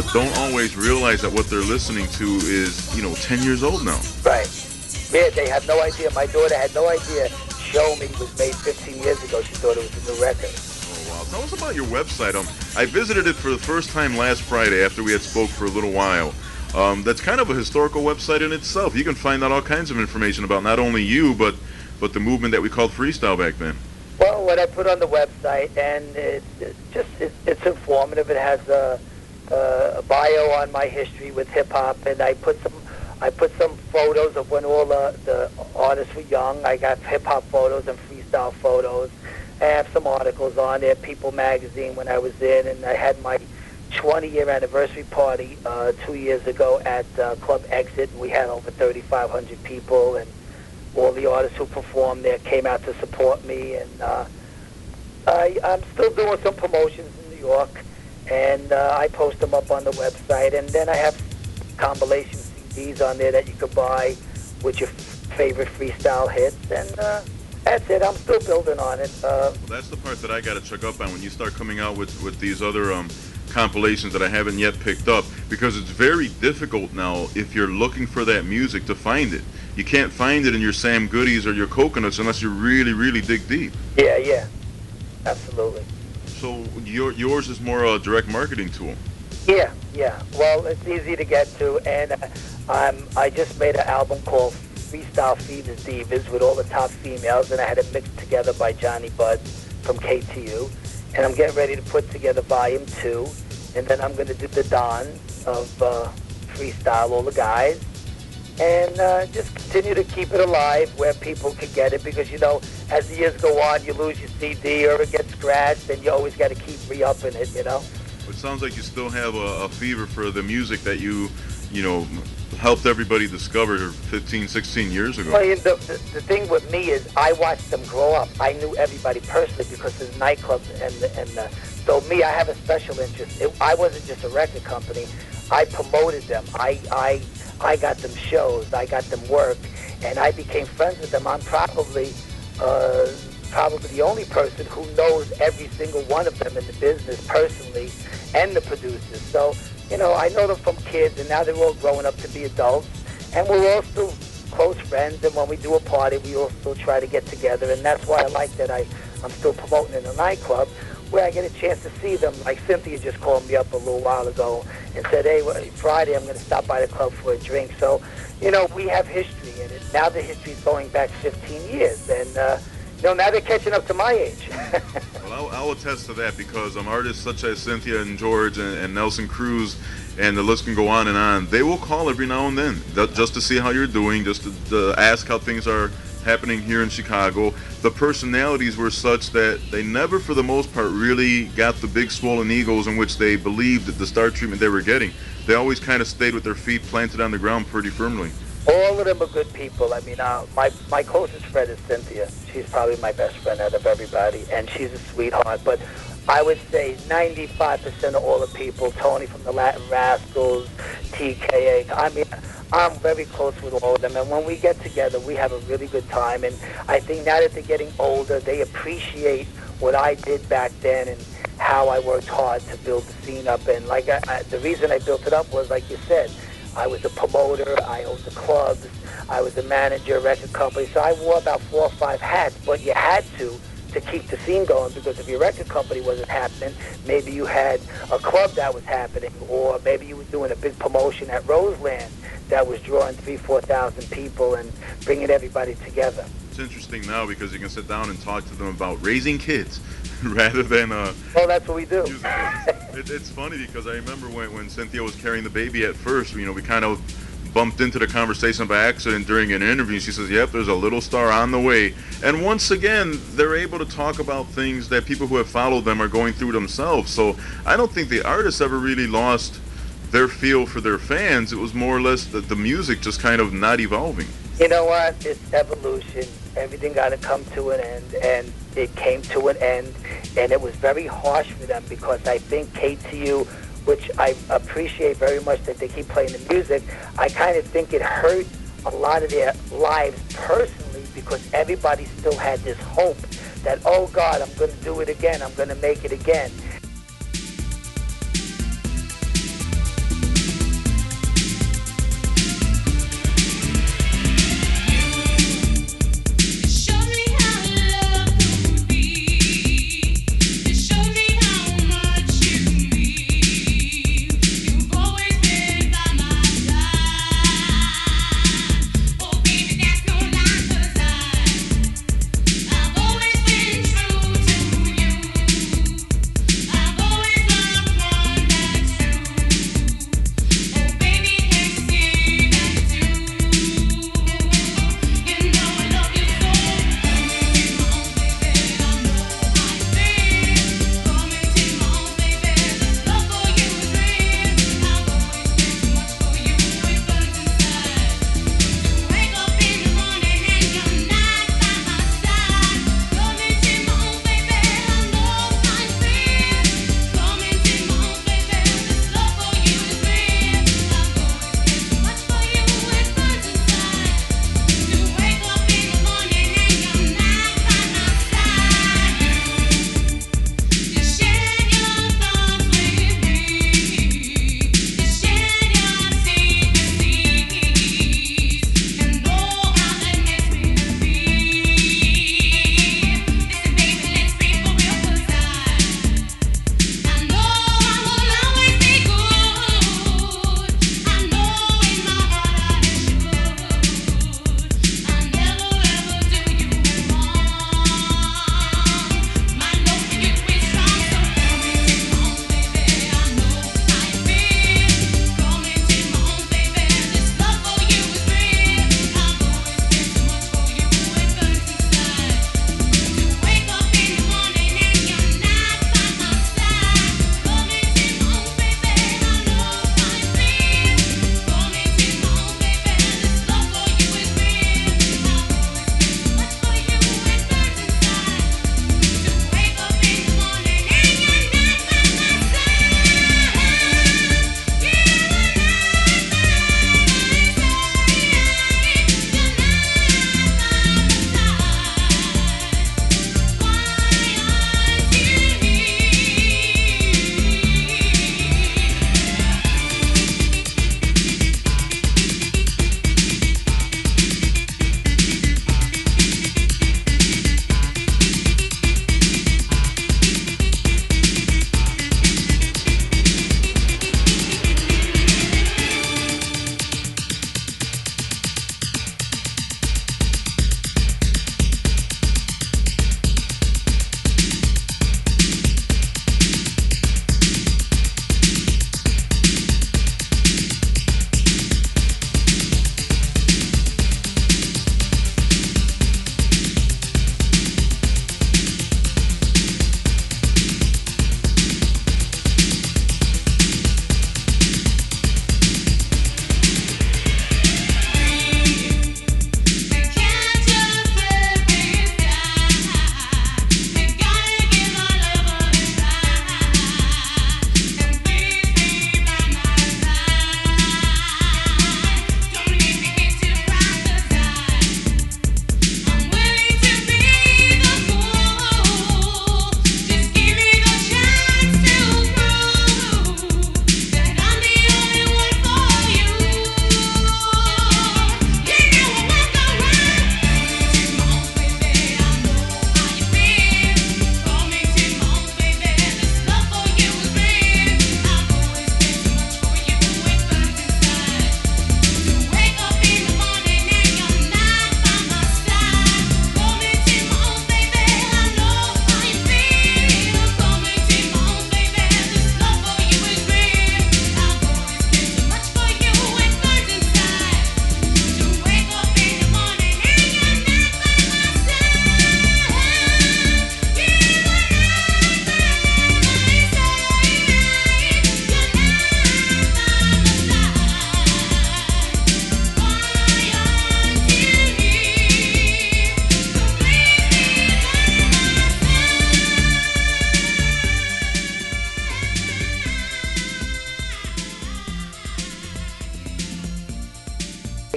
don't always realize that what they're listening to is, 10 years old now. Right. Yeah, they have no idea. My daughter had no idea Show Me was made 15 years ago. She thought it was a new record. Oh, wow. Tell us about your website. I visited it for the first time last Friday after we had spoke for a little while. That's kind of a historical website in itself. You can find out all kinds of information about not only you, but the movement that we called freestyle back then. Well, what I put on the website, and it's informative. It has a bio on my history with hip hop, and I put some photos of when all the artists were young. I got hip hop photos and freestyle photos. I have some articles on there. People magazine when I was in, and I had my 20-year anniversary party 2 years ago at Club Exit. We had over 3,500 people, and all the artists who performed there came out to support me. And I'm still doing some promotions in New York, and I post them up on the website. And then I have compilation CDs on there that you could buy with your favorite freestyle hits. And that's it. I'm still building on it. Well, that's the part that I got to check up on when you start coming out with these other compilations that I haven't yet picked up, because it's very difficult now if you're looking for that music to find it. You can't find it in your Sam Goodies or your Coconuts unless you really, really dig deep. Yeah, absolutely. So yours is more a direct marketing tool. Yeah. Well, it's easy to get to, and I just made an album called Freestyle Feeders Divas with all the top females, and I had it mixed together by Johnny Budd from KTU, and I'm getting ready to put together Volume 2, and then I'm going to do the Don of Freestyle, all the guys, and just continue to keep it alive where people can get it, because, as the years go on, you lose your CD or it gets scratched, and you always got to keep re-upping it, It sounds like you still have a fever for the music that you helped everybody discover 15, 16 years ago. Well, the thing with me is I watched them grow up. I knew everybody personally because of the nightclubs so me, I have a special interest. I wasn't just a record company. I promoted them. I got them shows. I got them work, and I became friends with them. I'm probably the only person who knows every single one of them in the business personally, and the producers. So, I know them from kids, and now they're all growing up to be adults, and we're all still close friends, and when we do a party, we all still try to get together, and that's why I like that I'm still promoting in a nightclub, where I get a chance to see them. Like Cynthia just called me up a little while ago and said, hey, Friday I'm going to stop by the club for a drink. So, we have history in it. Now the history is going back 15 years, and now they're catching up to my age. Well, I'll attest to that, because artists such as Cynthia and George and Nelson Cruz, and the list can go on and on. They will call every now and then just to see how you're doing, just to ask how things are happening here in Chicago. The personalities were such that they never, for the most part, really got the big swollen egos in which they believed that the star treatment they were getting. They always kind of stayed with their feet planted on the ground pretty firmly. All of them are good people. I mean, my closest friend is Cynthia. She's probably my best friend out of everybody, and she's a sweetheart. But I would say 95% of all the people, Tony from the Latin Rascals, TKA, I mean, I'm very close with all of them. And when we get together, we have a really good time. And I think now that they're getting older, they appreciate what I did back then and how I worked hard to build the scene up. And like the reason I built it up was, like you said, I was a promoter, I owned the clubs, I was a manager, record company, so I wore about 4 or 5 hats, but you had to keep the scene going, because if your record company wasn't happening, maybe you had a club that was happening, or maybe you were doing a big promotion at Roseland that was drawing 3,000-4,000 people and bringing everybody together. It's interesting now because you can sit down and talk to them about raising kids rather than well, that's what we do. It's funny because I remember when Cynthia was carrying the baby at first, we kind of bumped into the conversation by accident during an interview. She says, yep, there's a little star on the way. And once again, they're able to talk about things that people who have followed them are going through themselves. So I don't think the artists ever really lost their feel for their fans. It was more or less the music just kind of not evolving. You know what? It's evolution. Everything got to come to an end, and it came to an end, and it was very harsh for them, because I think KTU, which I appreciate very much that they keep playing the music, I kind of think it hurt a lot of their lives personally, because everybody still had this hope that, oh God, I'm going to do it again, I'm going to make it again.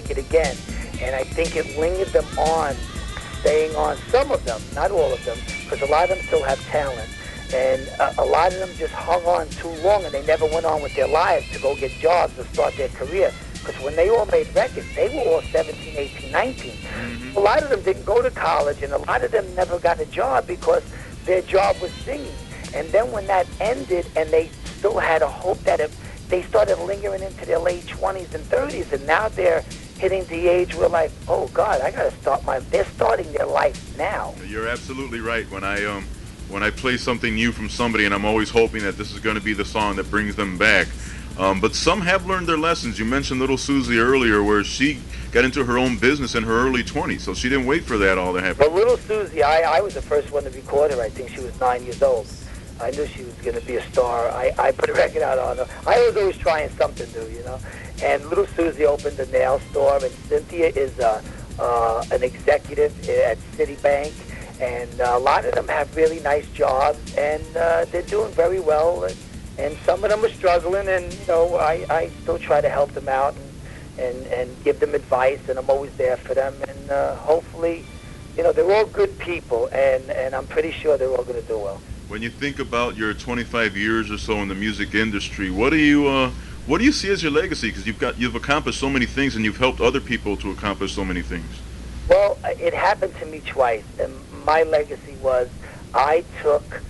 make it again. And I think it lingered them on, staying on, some of them, not all of them, because a lot of them still have talent. And a lot of them just hung on too long, and they never went on with their lives to go get jobs or start their career. Because when they all made records, they were all 17, 18, 19. A lot of them didn't go to college, and a lot of them never got a job because their job was singing. And then when that ended, and they still had a hope that they started lingering into their late 20s and 30s, and now they're hitting the age where, like, oh, God, I got to start they're starting their life now. You're absolutely right. When I play something new from somebody, and I'm always hoping that this is going to be the song that brings them back. But some have learned their lessons. You mentioned Little Susie earlier, where she got into her own business in her early 20s, so she didn't wait for that all to happen. Well, Little Susie, I was the first one to record her. I think she was 9 years old. I knew she was going to be a star. I put a record out on her. I was always trying something new, you know. And Little Susie opened a nail store, and Cynthia is an executive at Citibank. And a lot of them have really nice jobs, and they're doing very well. And some of them are struggling, and, you know, I still try to help them out and give them advice, and I'm always there for them. And hopefully, you know, they're all good people, and I'm pretty sure they're all going to do well. When you think about your 25 years or so in the music industry, what do you see as your legacy? Because you've accomplished so many things, and you've helped other people to accomplish so many things. Well, it happened to me twice, and my legacy was I took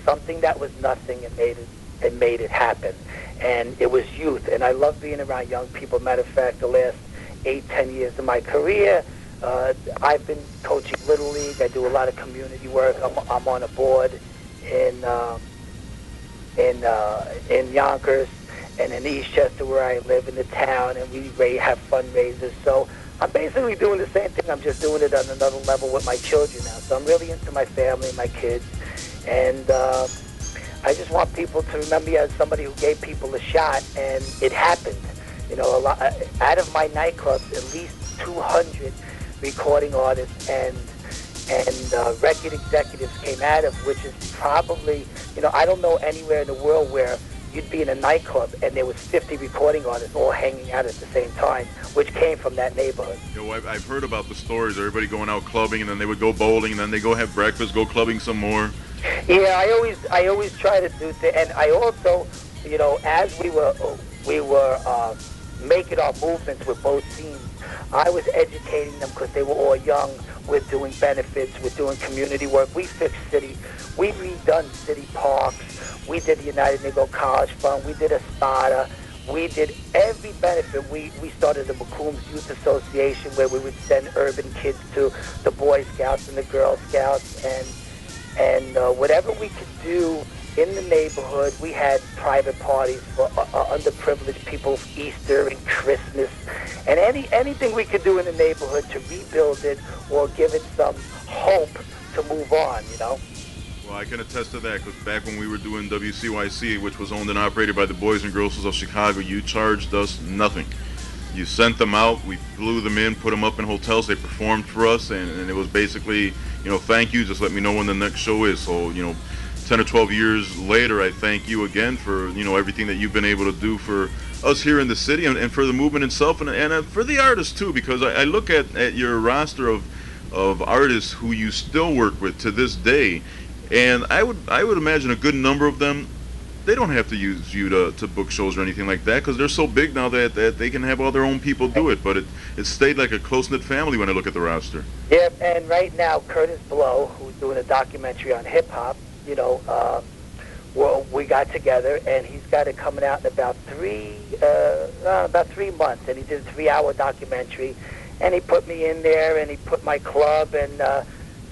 something that was nothing and made it happen. And it was youth, and I love being around young people. Matter of fact, the last 8-10 years of my career, I've been coaching Little League. I do a lot of community work. I'm on a board in Yonkers and in Eastchester, where I live in the town, and we have fundraisers. So I'm basically doing the same thing. I'm just doing it on another level with my children now. So I'm really into my family, my kids, and I just want people to remember me as somebody who gave people a shot, and it happened. You know, out of my nightclubs, at least 200 recording artists and record executives came out of, which is probably, you know, I don't know anywhere in the world where you'd be in a nightclub and there was 50 recording artists all hanging out at the same time, which came from that neighborhood. You know, I've heard about the stories. Everybody going out clubbing, and then they would go bowling, and then they go have breakfast, go clubbing some more. Yeah, I always try to do that, and I also, you know, as we were making our movements with both scenes, I was educating them because they were all young. We're doing benefits, we're doing community work. We fixed we redone city parks. We did the United Negro College Fund. We did a Spada. We did every benefit. We started the McCombs Youth Association, where we would send urban kids to the Boy Scouts and the Girl Scouts, and whatever we could do in the neighborhood. We had private parties for underprivileged people, Easter and Christmas, and anything we could do in the neighborhood to rebuild it or give it some hope to move on, you know. Well, I can attest to that, because back when we were doing WCYC, which was owned and operated by the Boys and Girls of Chicago, you charged us nothing. You sent them out, we flew them in, put them up in hotels, they performed for us, and it was basically, you know, thank you, just let me know when the next show is. So, you know, 10 or 12 years later, I thank you again for, you know, everything that you've been able to do for us here in the city, and for the movement itself, and for the artists too, because I look at your roster of artists who you still work with to this day, and I would imagine a good number of them, they don't have to use you to book shows or anything like that, because they're so big now that they can have all their own people do it. But it stayed like a close-knit family when I look at the roster. Yeah, and right now Curtis Blow, who's doing a documentary on hip-hop, you know, well, we got together, and he's got it coming out in about 3 months, and he did a 3-hour documentary, and he put me in there, and he put my club, and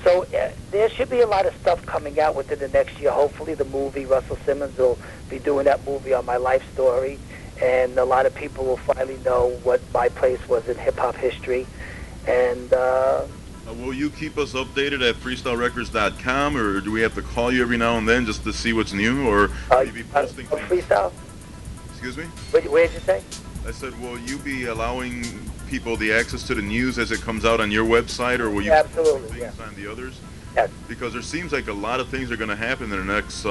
so there should be a lot of stuff coming out within the next year. Hopefully the movie, Russell Simmons will be doing that movie on my life story, and a lot of people will finally know what my place was in hip-hop history. And will you keep us updated at freestylerecords.com, or do we have to call you every now and then just to see what's new, or will you be posting things? Freestyle? Excuse me? What did you say? I said, will you be allowing people the access to the news as it comes out on your website, or will you Absolutely, post things on the others? Yes. Because there seems like a lot of things are going to happen in the next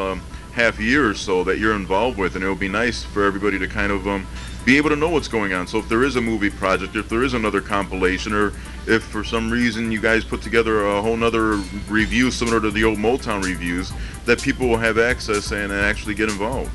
half year or so that you're involved with, and it would be nice for everybody to kind of be able to know what's going on. So if there is a movie project, if there is another compilation, or if for some reason you guys put together a whole nother review similar to the old Motown reviews, that people will have access and actually get involved.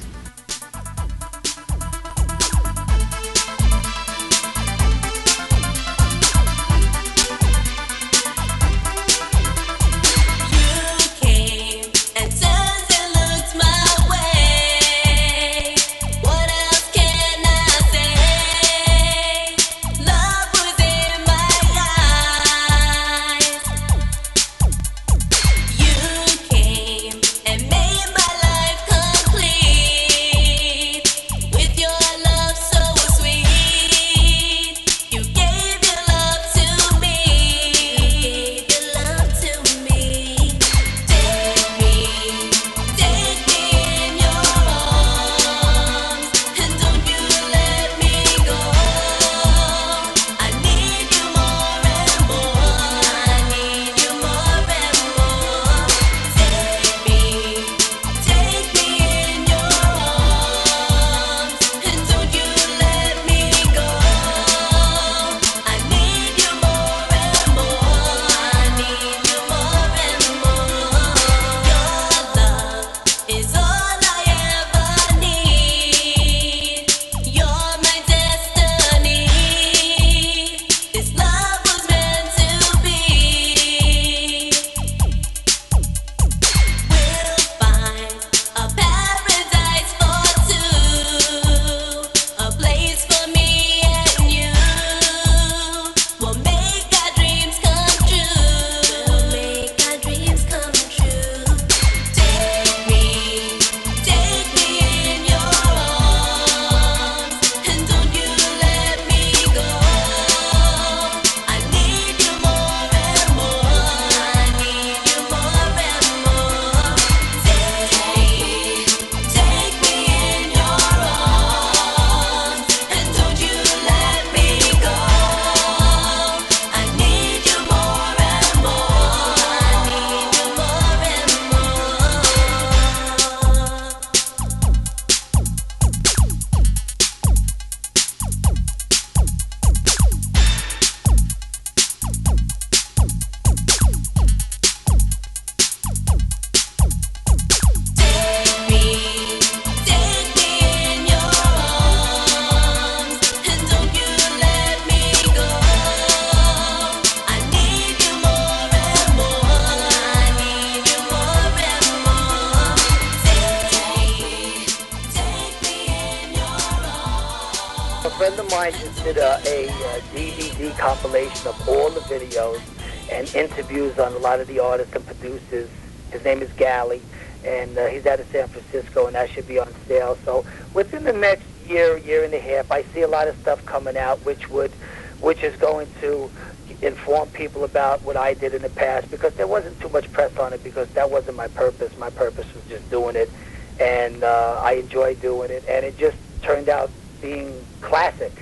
A friend of mine just did a DVD compilation of all the videos and interviews on a lot of the artists and producers. His name is Gally, and he's out of San Francisco, and that should be on sale. So within the next year, year and a half, I see a lot of stuff coming out which is going to inform people about what I did in the past, because there wasn't too much press on it, because that wasn't my purpose. My purpose was just doing it, and I enjoyed doing it, and it just turned out being classic.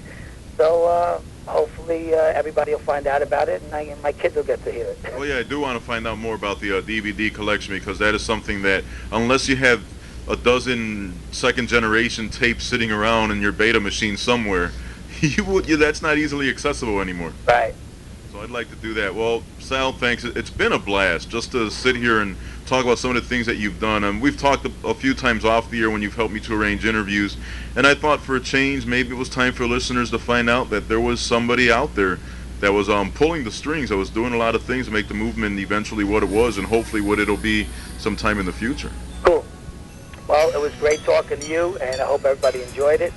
So hopefully everybody will find out about it, and my kids will get to hear it. Well, yeah, I do want to find out more about the DVD collection, because that is something that, unless you have a dozen second-generation tapes sitting around in your beta machine somewhere, that's not easily accessible anymore. Right. So I'd like to do that. Well, Sal, thanks. It's been a blast just to sit here and talk about some of the things that you've done. We've talked a few times off the air when you've helped me to arrange interviews, and I thought for a change, maybe it was time for listeners to find out that there was somebody out there that was pulling the strings, that was doing a lot of things to make the movement eventually what it was, and hopefully what it'll be sometime in the future. Cool. Well, it was great talking to you, and I hope everybody enjoyed it,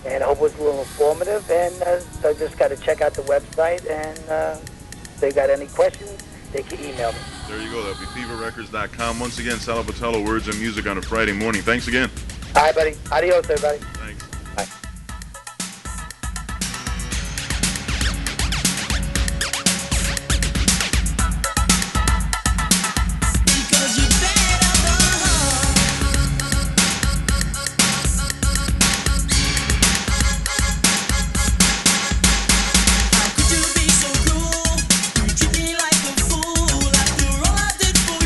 and I hope it was a little informative, and so just got to check out the website, and if they got any questions, they can email me. There you go. That'll be feverrecords.com. Once again, Sal Abbatiello, Words and Music on a Friday morning. Thanks again. All right, buddy. Adios, everybody. Thanks. Bye. How could you be so cruel? You treat me like a fool after all I did for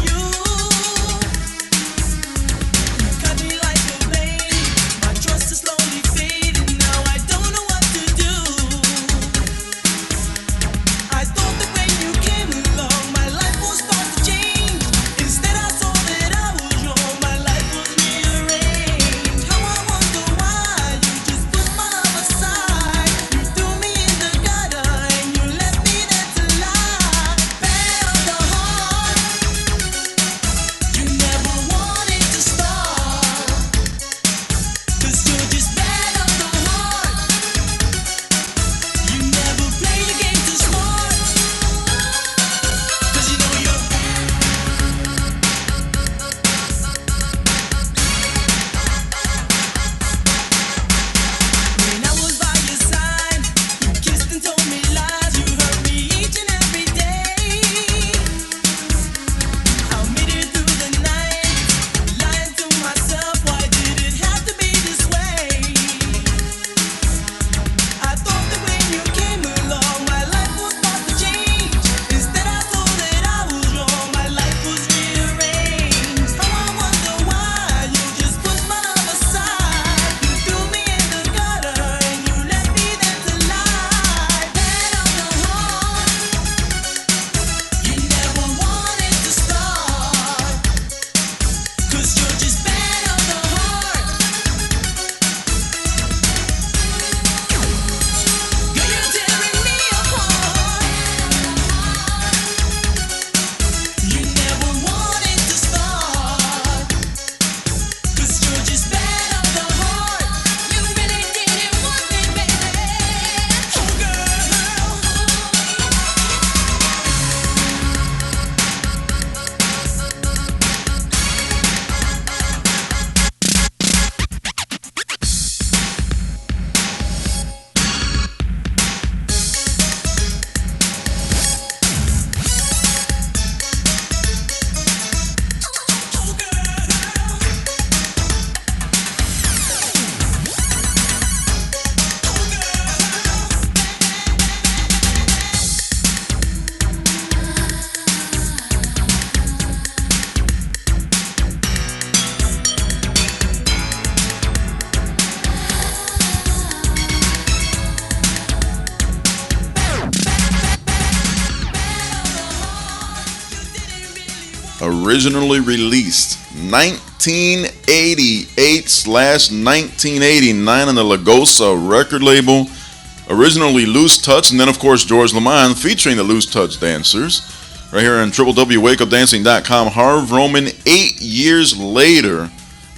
originally released 1988/1989 on the Lagosa record label. Originally Loose Touch, and then of course George Lamond featuring the Loose Touch Dancers. Right here on www.wakeupdancing.com. Harv Roman 8 years later,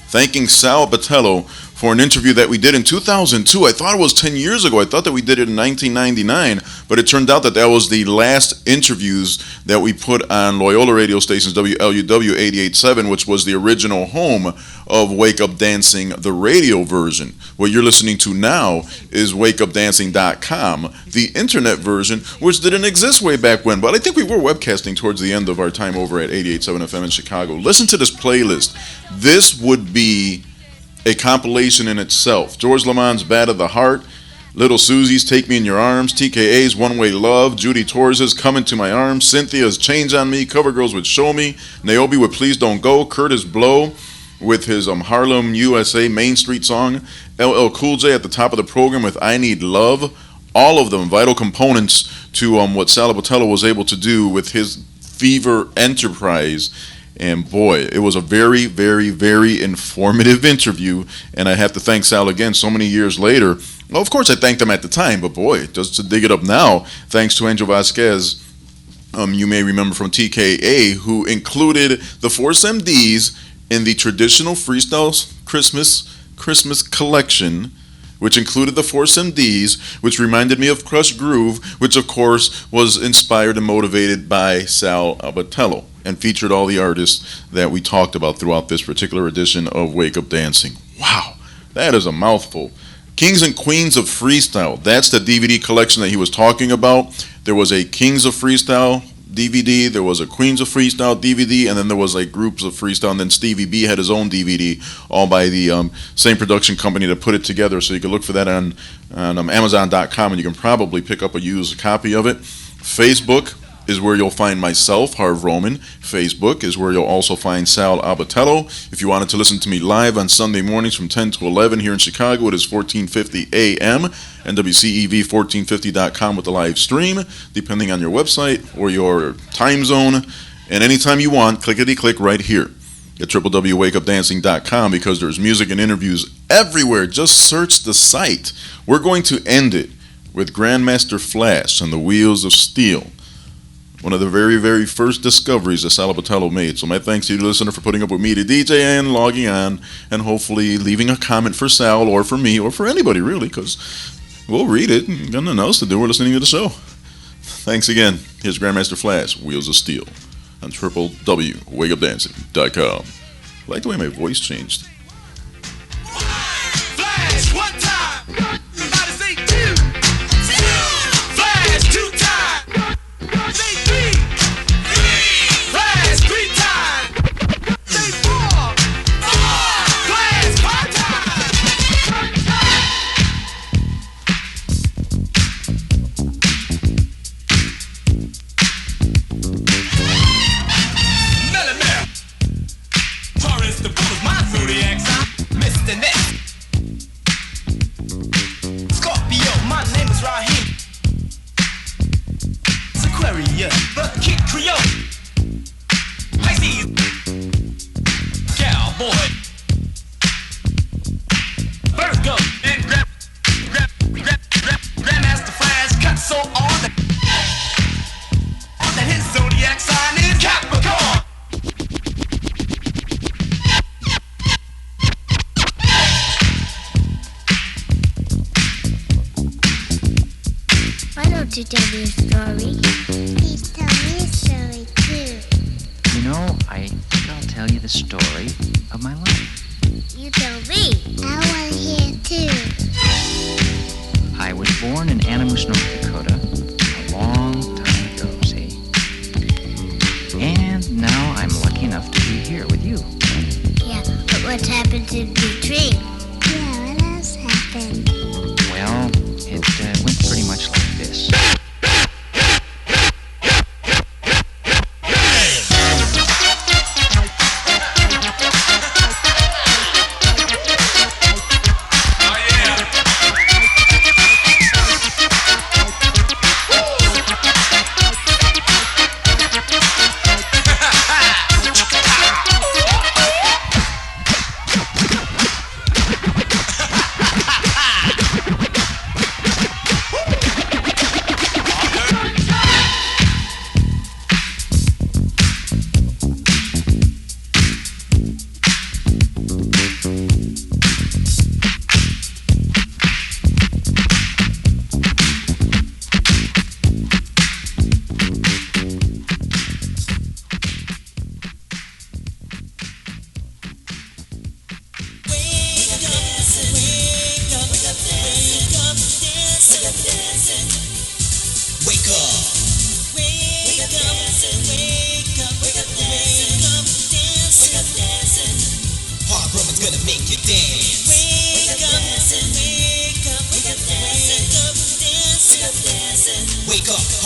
thanking Sal Abbatiello for an interview that we did in 2002. I thought it was 10 years ago. I thought that we did it in 1999, but it turned out that that was the last interviews that we put on Loyola radio stations WLUW 88.7, which was the original home of Wake Up Dancing, the radio version. What you're listening to now is wakeupdancing.com, the internet version, which didn't exist way back when, but I think we were webcasting towards the end of our time over at 88.7 FM in Chicago. Listen to this playlist. This would be a compilation in itself. George Lamond's Bad of the Heart, Little Susie's Take Me in Your Arms, TKA's One Way Love, Judy Torres's Come Into My Arms, Cynthia's Change on Me, Covergirls with Show Me, Niobe with Please Don't Go, Curtis Blow with his Harlem USA Main Street song, LL Cool J at the top of the program with I Need Love. All of them vital components to what Sal Abbatiello was able to do with his Fever Enterprise. And boy, it was a very, very, very informative interview. And I have to thank Sal again so many years later. Well, of course, I thanked him at the time, but boy, just to dig it up now, thanks to Angel Vasquez, you may remember from TKA, who included the Force MDs in the traditional Freestyle Christmas collection, which included the Force MDs, which reminded me of Crush Groove, which of course was inspired and motivated by Sal Abbatiello, and featured all the artists that we talked about throughout this particular edition of Wake Up Dancing. Wow, that is a mouthful. Kings and Queens of Freestyle, that's the DVD collection that he was talking about. There was a Kings of Freestyle DVD, there was a Queens of Freestyle DVD, and then there was like Groups of Freestyle, and then Stevie B had his own DVD, all by the same production company that put it together. So you can look for that on Amazon.com, and you can probably pick up a used copy of it. Facebook is where you'll find myself, Harv Roman. Facebook is where you'll also find Sal Abbatiello. If you wanted to listen to me live on Sunday mornings from 10 to 11 here in Chicago, it is 1450 AM, and WCEV1450.com with the live stream, depending on your website or your time zone. And anytime you want, clickety-click right here at www.wakeupdancing.com, because there's music and interviews everywhere. Just search the site. We're going to end it with Grandmaster Flash and the Wheels of Steel, one of the very, very first discoveries that Sal Abbatiello made. So my thanks to you, listener, for putting up with me to DJ and logging on, and hopefully leaving a comment for Sal or for me or for anybody, really, because we'll read it and got nothing else to do. We're listening to the show. Thanks again. Here's Grandmaster Flash, Wheels of Steel, on www.wakeupdancing.com. I like the way my voice changed. Flash one time. Everybody say two. Flash two times. Say three. Flash three times. Say four. Flash five times. Millionaire. Taurus, the bull is my zodiac sign. Mr. Next. Scorpio, my name is Raheem. Aquarius, the Kid Creole. Pisces, Cowboy. Virgo, and Grandmaster Flash cut so on that his zodiac sign is Capricorn. Why don't you tell me a story? Please tell me a story too. You know, I think I'll tell you the story of my life. You tell me. I want to hear too. I was born in Animus, North Dakota, a long time ago, see? And now I'm lucky enough to be here with you. Yeah, but what's happened to the tree? Yeah, what else happened? Well, it went pretty much like this. rhythm's gonna make you dance. Wake up, wake up, wake up, dancing. Wake up, dancing. Wake up.